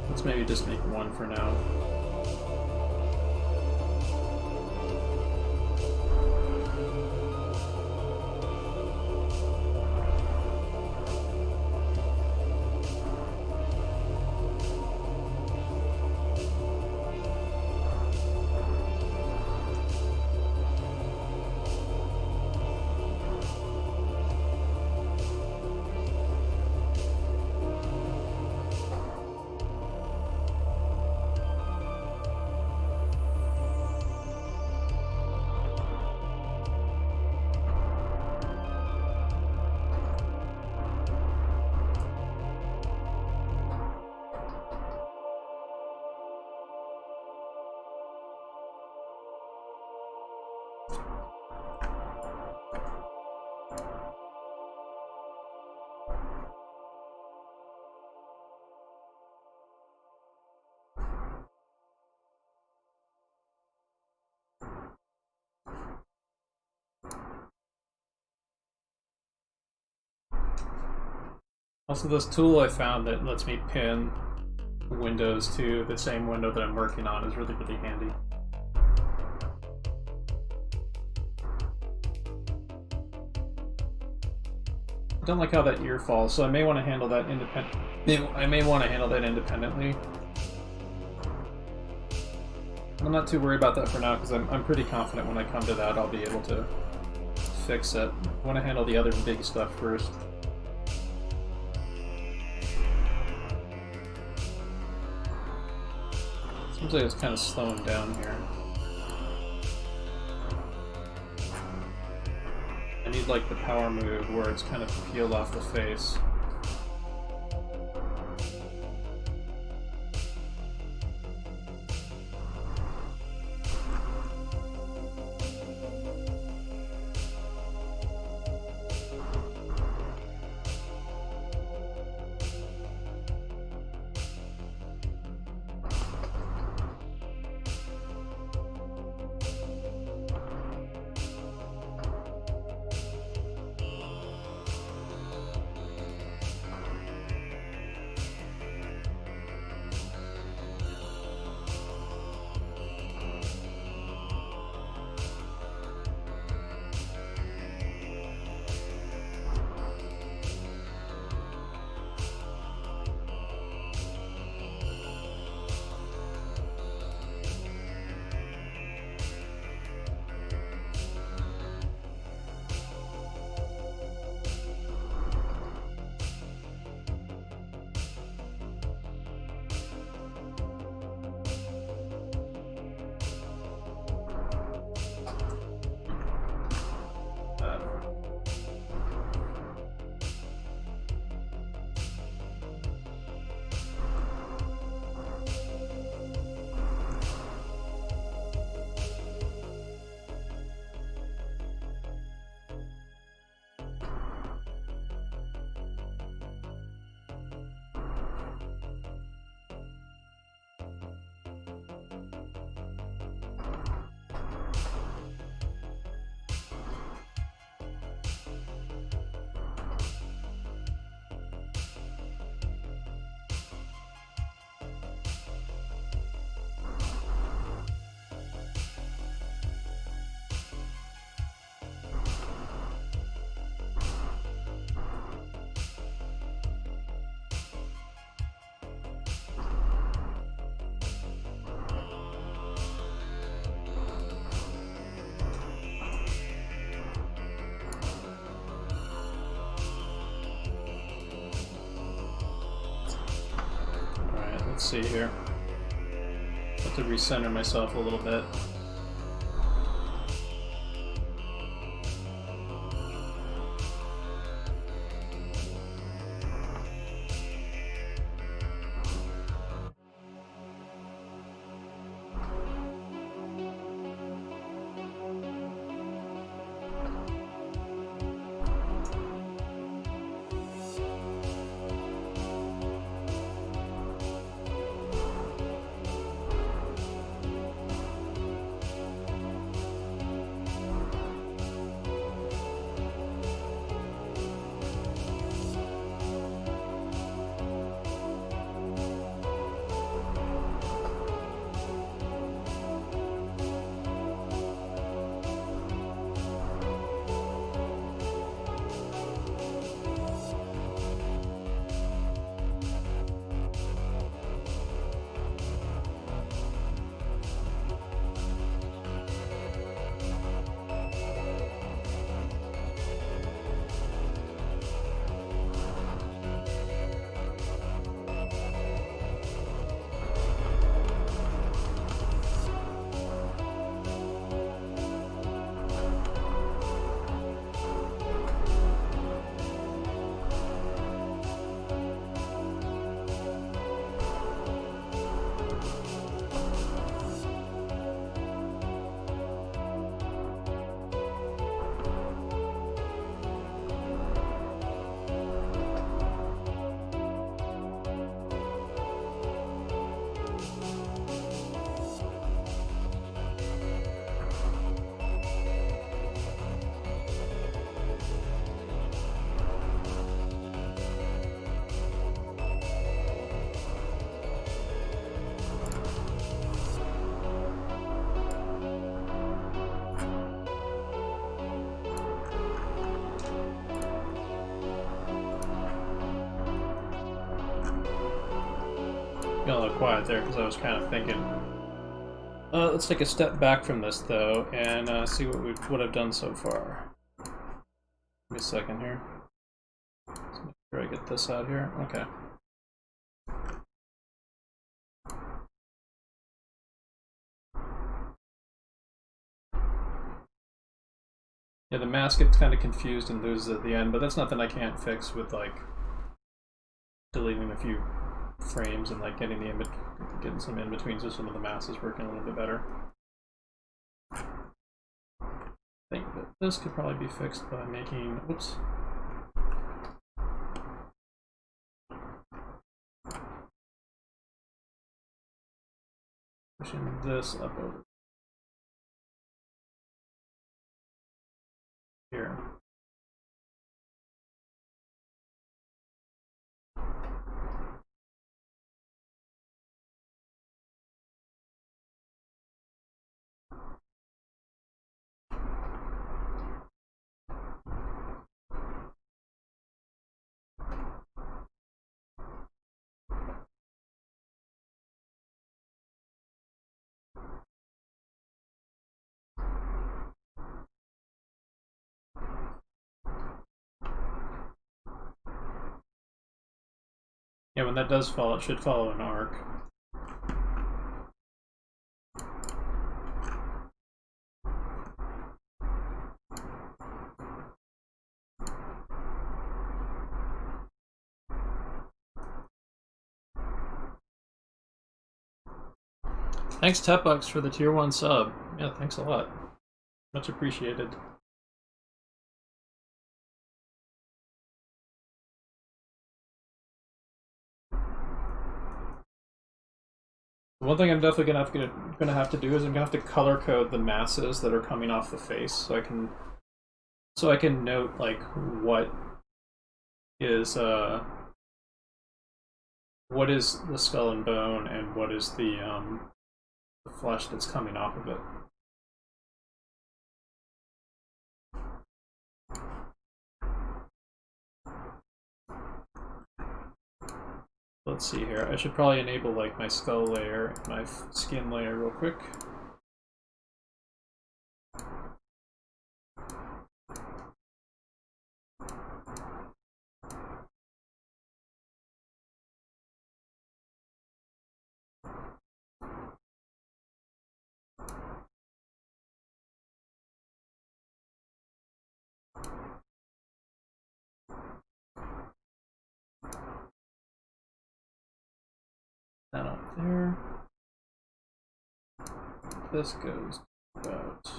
Let's maybe just make 1 for now. Also, this tool I found that lets me pin windows to the same window that I'm working on is really, really handy. I don't like how that ear falls, so I may want to handle that independently. I'm not too worried about that for now because I'm pretty confident when I come to that I'll be able to fix it. I want to handle the other big stuff first. Seems like it's kind of slowing down here. I need like the power move where it's kind of peeled off the face. Let's see here. I have to recenter myself a little bit. Got a little quiet there because I was kind of thinking. Let's take a step back from this though and see what I've done so far. Give me a second here. Let's make sure I get this out here. Okay. Yeah, the mask gets kind of confused and loses at the end, but that's nothing I can't fix with like deleting a few frames and like getting some in between so some of the mass is working a little bit better. I think that this could probably be fixed by making, whoops. Pushing this up over here. Yeah, when that does fall, it should follow an arc. Thanks, Tepbucks, for the tier 1 sub. Yeah, thanks a lot. Much appreciated. One thing I'm definitely gonna have to do is I'm gonna have to color code the masses that are coming off the face, so I can note like what is the skull and bone and what is the flesh that's coming off of it. Let's see here. I should probably enable like my skull layer and my skin layer real quick. That up there. This goes about.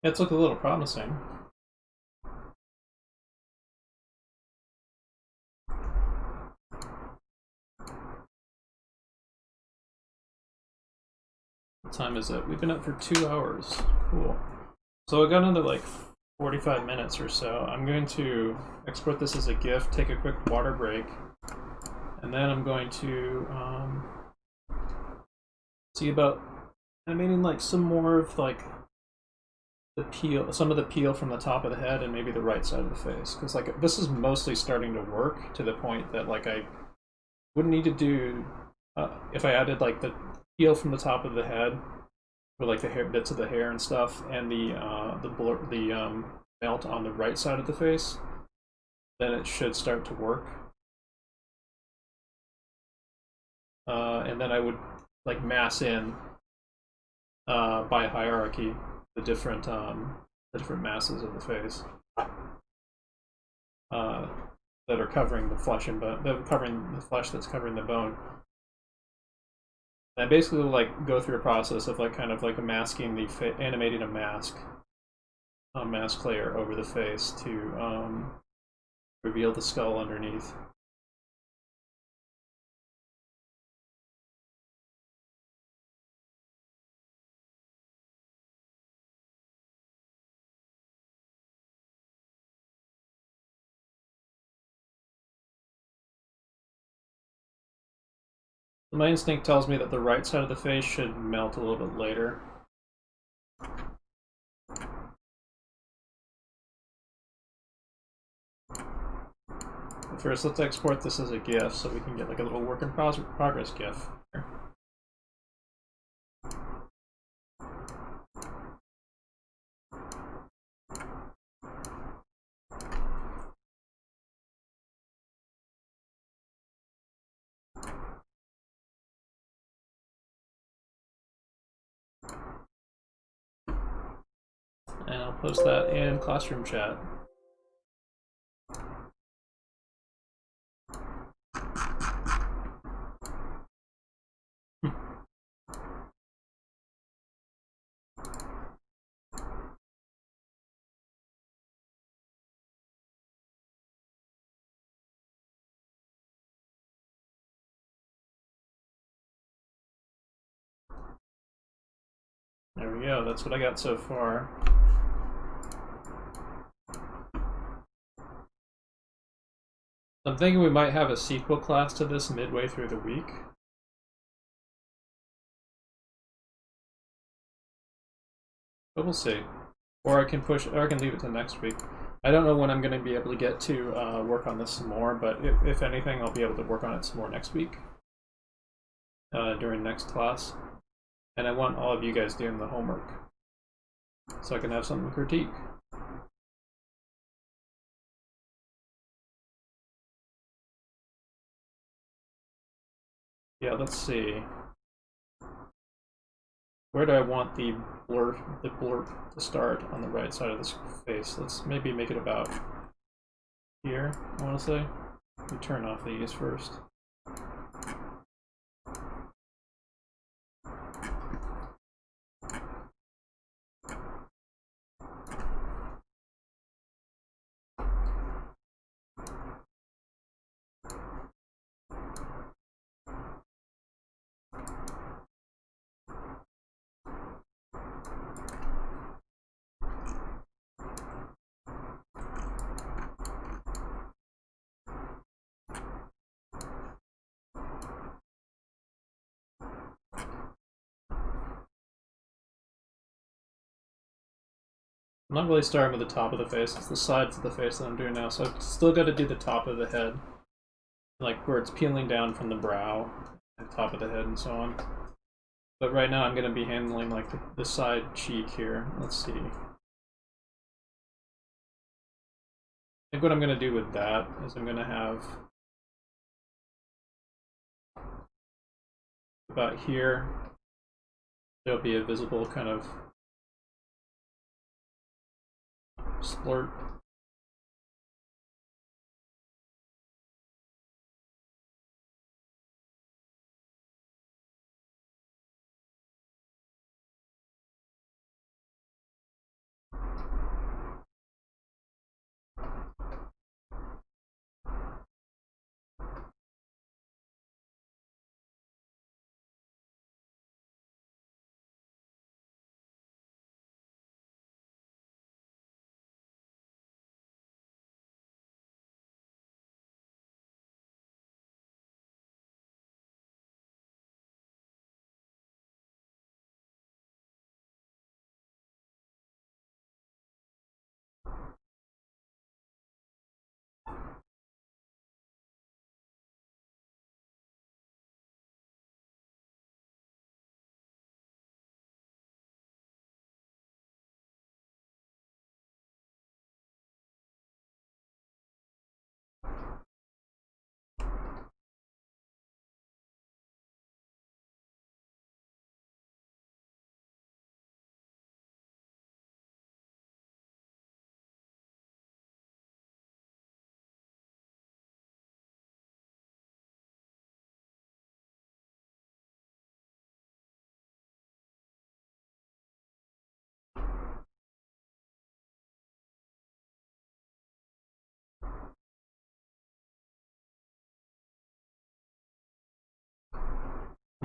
It's looking a little promising. What time is it? We've been up for 2 hours. Cool. So I got another like 45 minutes or so. I'm going to export this as a GIF, take a quick water break, and then I'm going to see about animating like some more of like the peel, some of the peel from the top of the head and maybe the right side of the face, because like this is mostly starting to work to the point that like I wouldn't need to do if I added like the peel from the top of the head with like the hair bits of the hair and stuff, and the melt on the right side of the face, then it should start to work. And then I would like mass in by hierarchy the different masses of the face that are covering the flesh and bone, covering the flesh that's covering the bone. And I basically like go through a process of like kind of like masking the animating a mask layer over the face to reveal the skull underneath. My instinct tells me that the right side of the face should melt a little bit later. But first, let's export this as a GIF so we can get like a little work in progress GIF. And I'll post that in classroom chat. There we go, that's what I got so far. I'm thinking we might have a sequel class to this midway through the week. But we'll see. Or I can leave it to next week. I don't know when I'm going to be able to get to work on this some more, but if anything, I'll be able to work on it some more next week. During next class. And I want all of you guys doing the homework, so I can have something to critique. Yeah, let's see. Where do I want the blurb to start on the right side of this face? Let's maybe make it about here, I want to say. Let me turn off these first. I'm not really starting with the top of the face, it's the sides of the face that I'm doing now, so I've still got to do the top of the head, like where it's peeling down from the brow, the top of the head and so on. But right now I'm going to be handling like the side cheek here. Let's see. I think what I'm going to do with that is I'm going to have about here, there'll be a visible kind of splurt.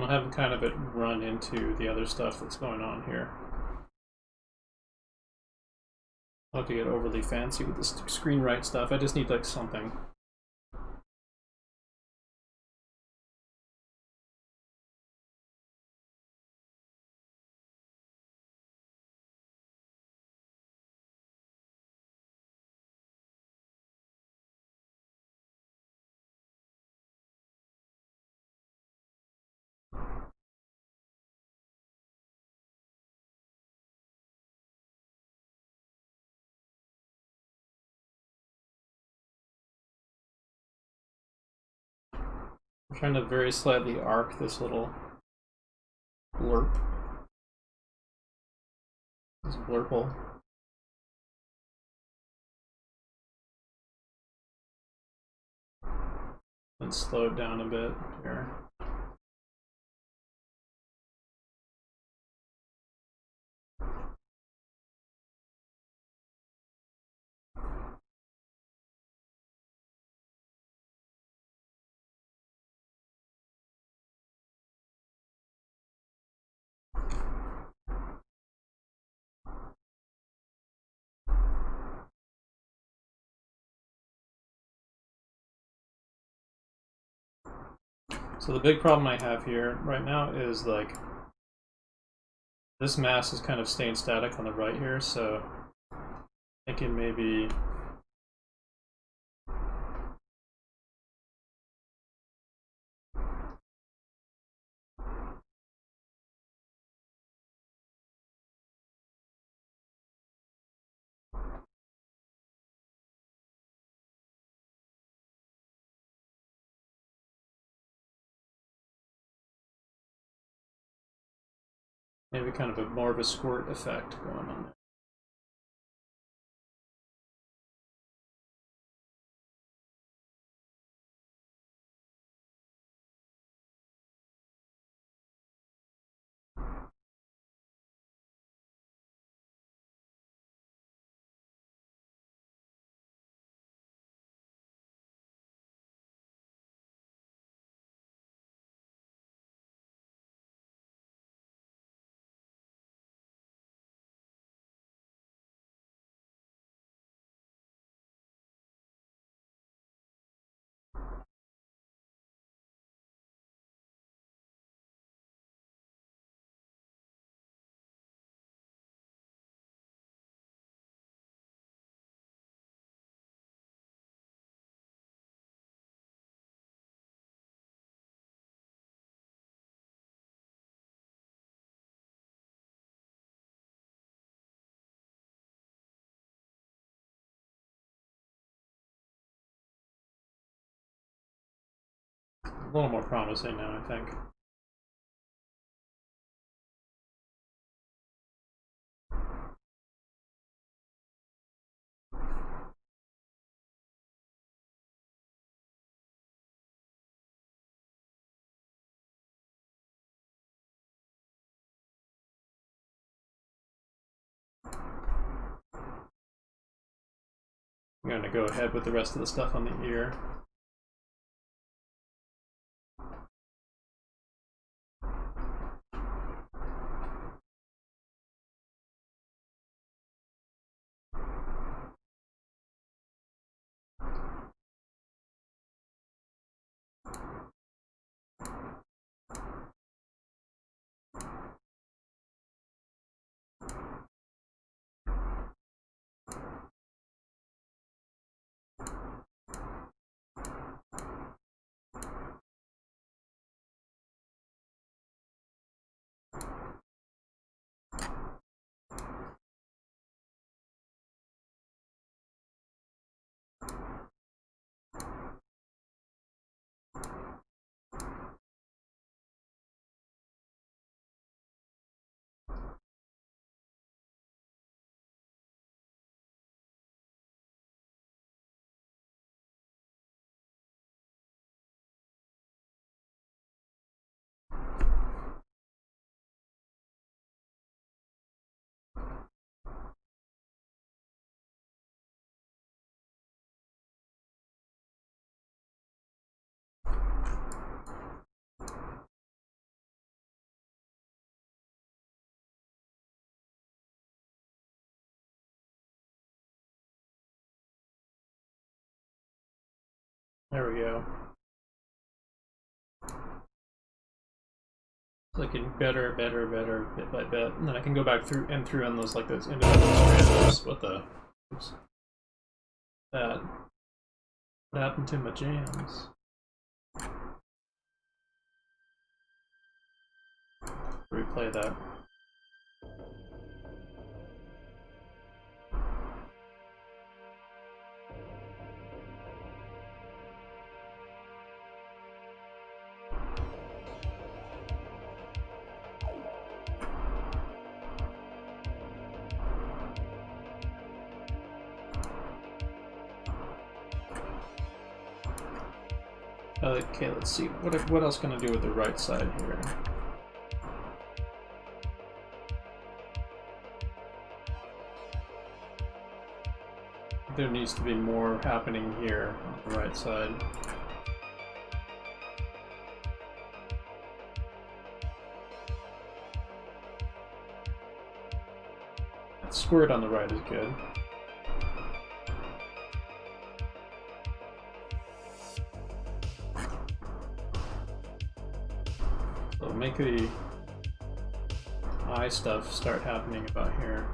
I'll have kind of it run into the other stuff that's going on here. I'll have to get overly fancy with this screen write stuff. I just need like something. I'm trying to very slightly arc this little blurp. This blurple. And slow it down a bit here. So the big problem I have here right now is like this mass is kind of staying static on the right here, so I can maybe kind of more of a squirt effect going on there. little more promising now, I think. I'm going to go ahead with the rest of the stuff on the ear. There we go. It's looking better, bit by bit. And then I can go back through on those like those individual strands. What the? Oops. That. What happened to my jams? Replay that. Okay, let's see. What else can I do with the right side here? There needs to be more happening here on the right side. That squirt on the right is good. So make the eye stuff start happening about here.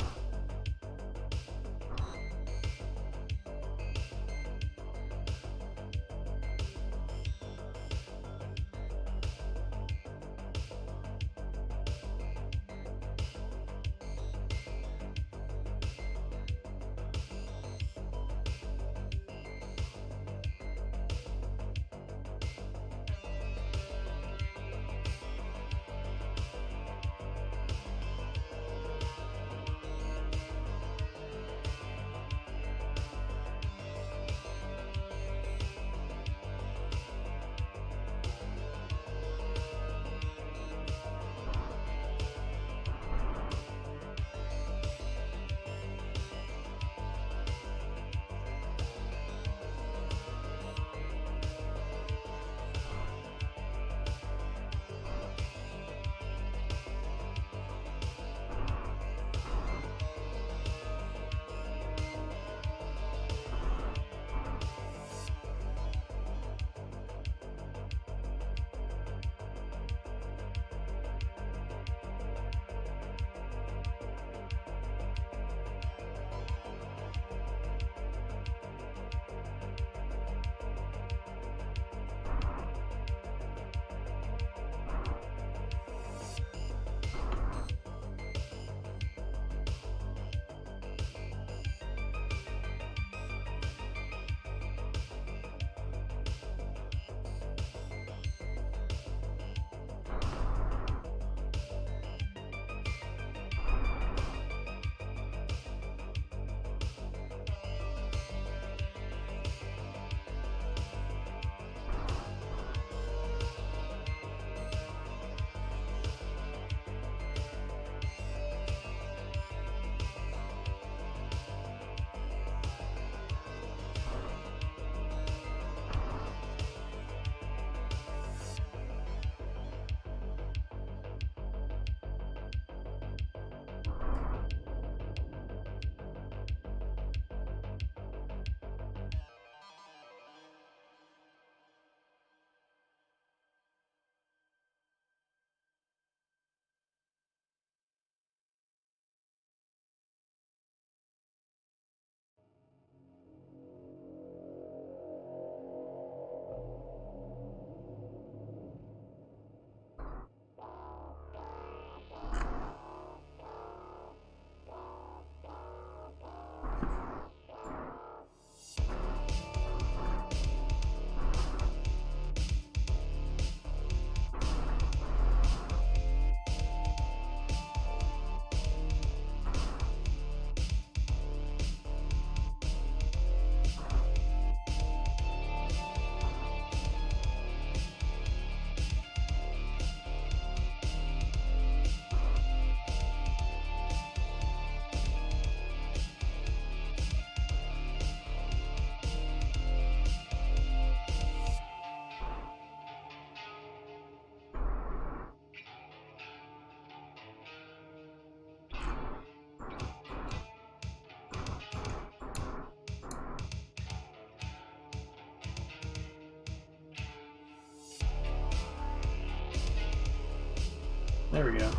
There we go.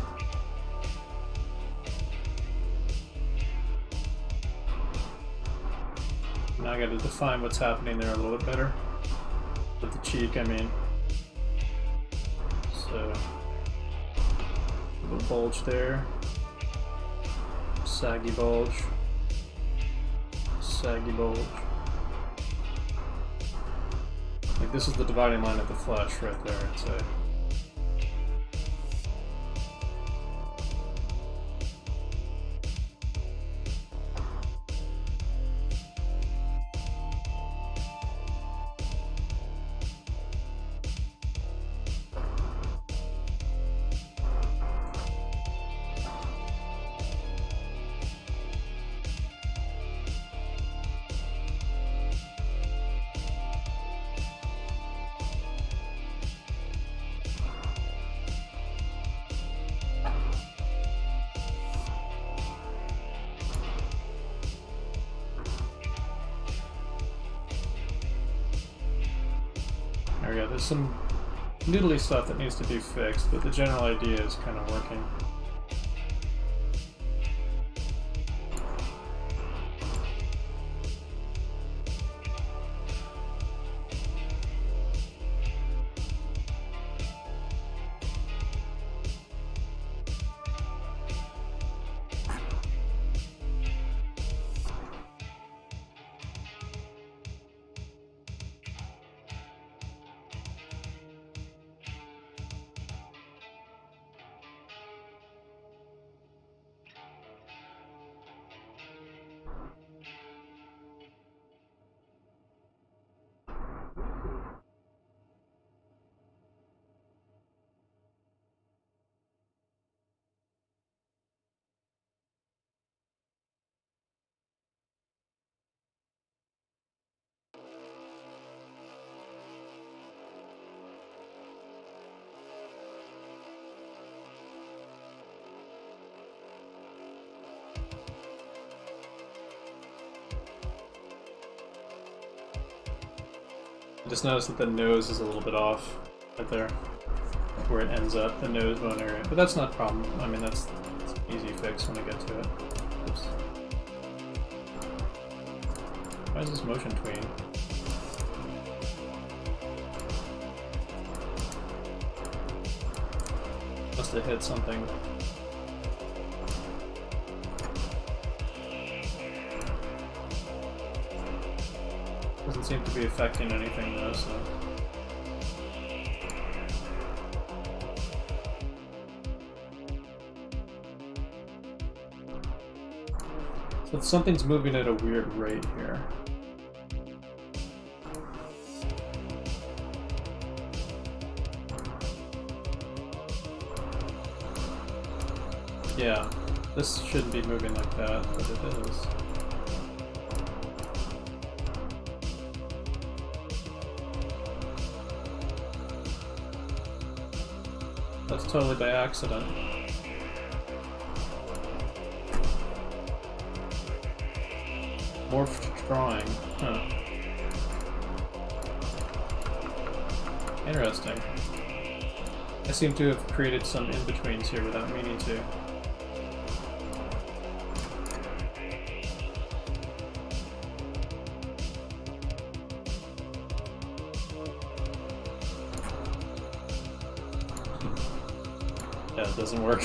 Now I gotta define what's happening there a little bit better. With the cheek, I mean. So, a little bulge there. Saggy bulge. Saggy bulge. Like this is the dividing line of the flesh right there, I'd say. There we go, there's some noodly stuff that needs to be fixed, but the general idea is kind of working. I just noticed that the nose is a little bit off right there, where it ends up, the nose bone area. But that's not a problem. I mean, that's an easy fix when I get to it. Oops. Why is this motion tween? Must have hit something. Doesn't seem to be affecting anything though, so. So something's moving at a weird rate here. Yeah, this shouldn't be moving like that, but it is. That's totally by accident. Morphed drawing. Huh. Interesting. I seem to have created some in-betweens here without meaning to. Yeah, it doesn't work.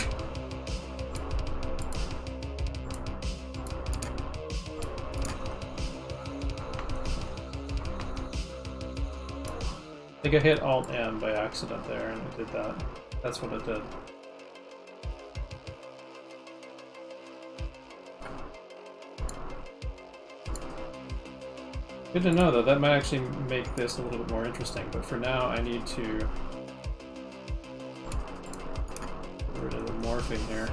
I think I hit Alt-M by accident there and it did that. That's what it did. Good to know though, that might actually make this a little bit more interesting, but for now I need to get rid of the morphing here.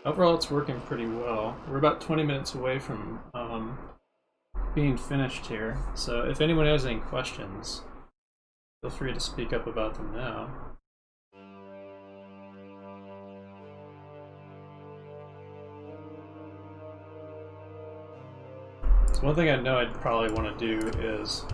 Overall, it's working pretty well. We're about 20 minutes away from being finished here, so if anyone has any questions, feel free to speak up about them now. So one thing I know I'd probably want to do is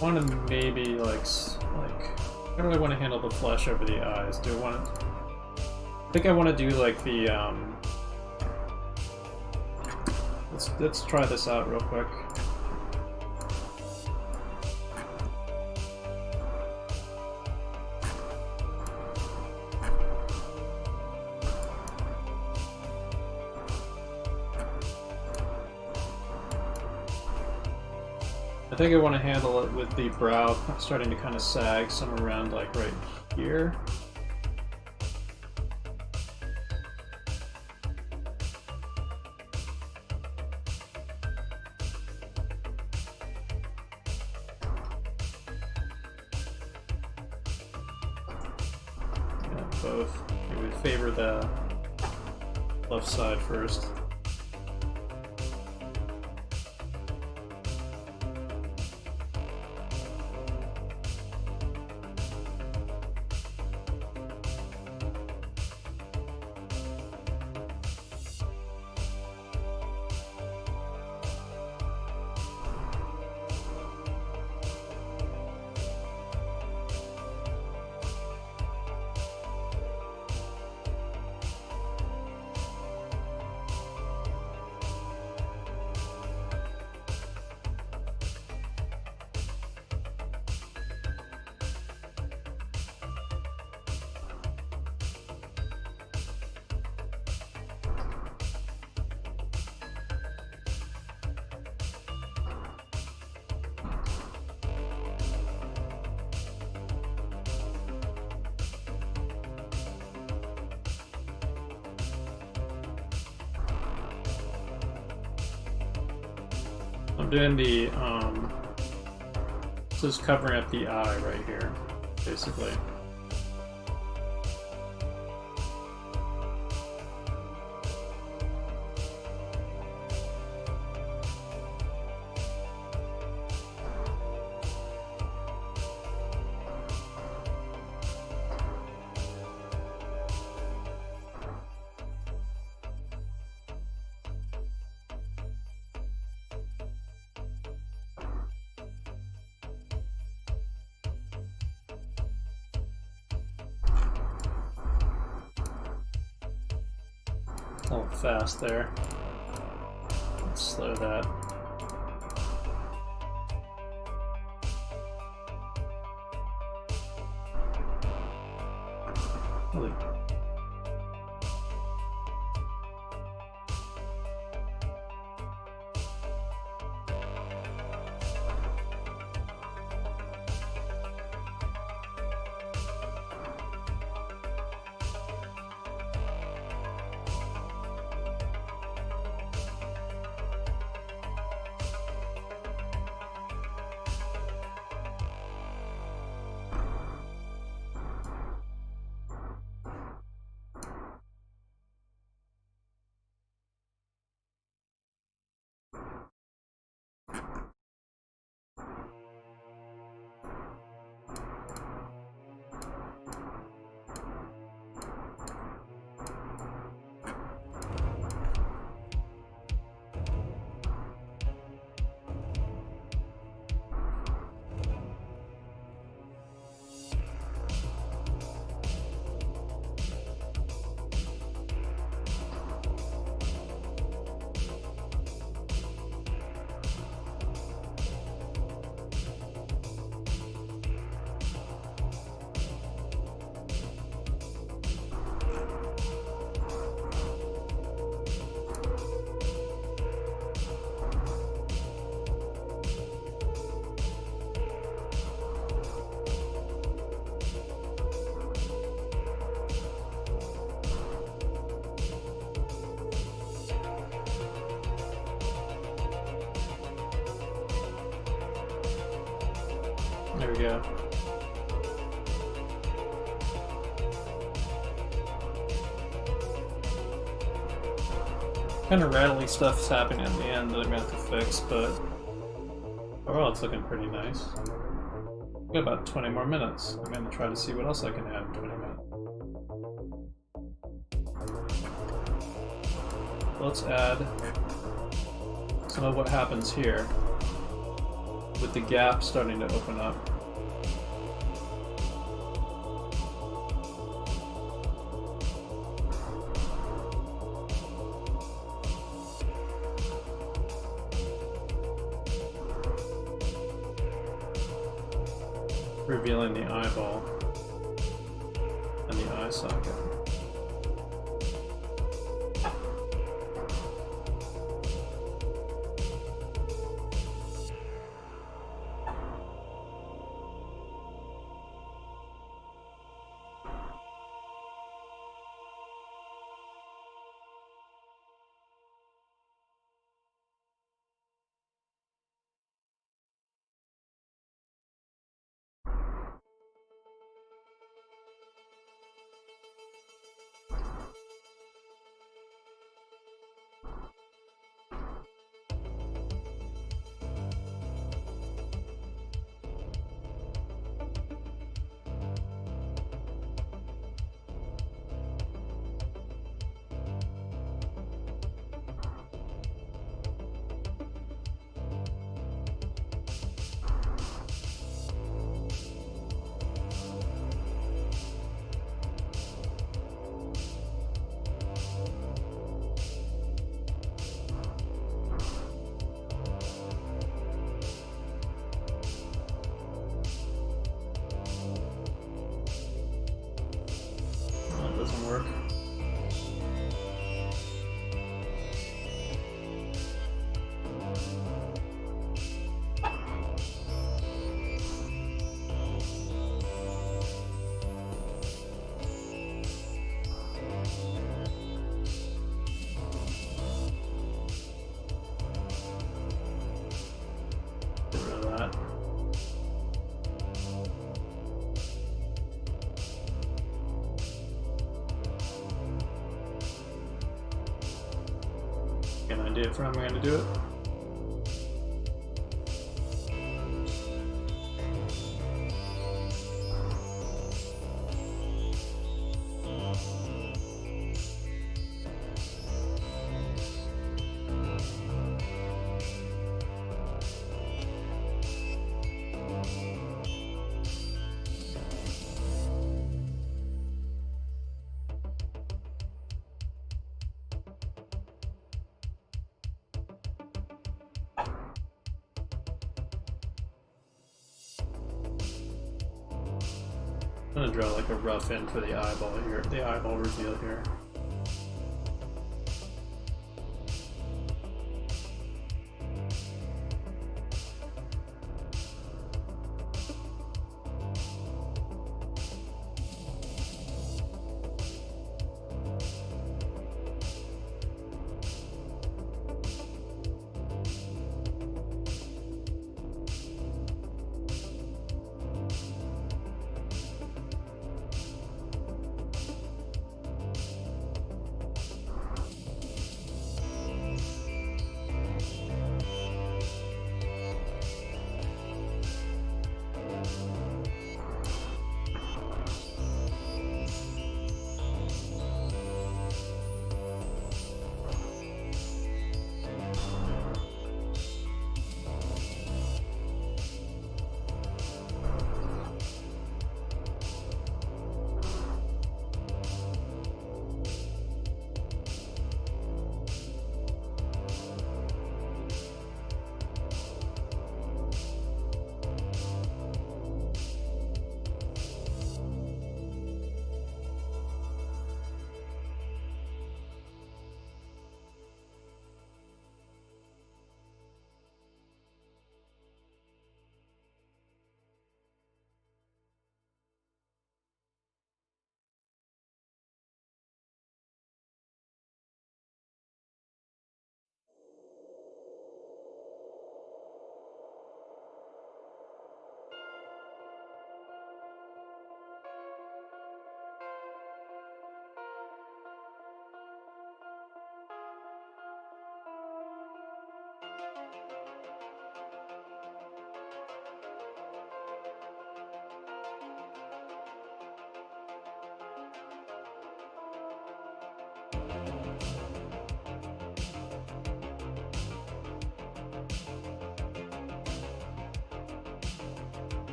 want to maybe like how do I want to handle the flesh over the eyes? Do I want to? I think I want to do like the Let's try this out real quick. I think I want to handle it with the brow starting to kind of sag somewhere around like right here. Yeah, both. We would favor the left side first. I'm doing the, this is covering up the eye right here, basically. A little fast there. Let's slow that. Holy. There we go. Kind of rattly stuff's happening at the end that I'm gonna have to fix, but overall it's looking pretty nice. Got about 20 more minutes. I'm gonna try to see what else I can add in 20 minutes. Let's add some of what happens here with the gap starting to open up. Revealing the eyeball and the eye socket. Doesn't work. Get rid of that. An idea for how I'm going to do it. I'm gonna draw like a rough end for the eyeball here, the eyeball reveal here.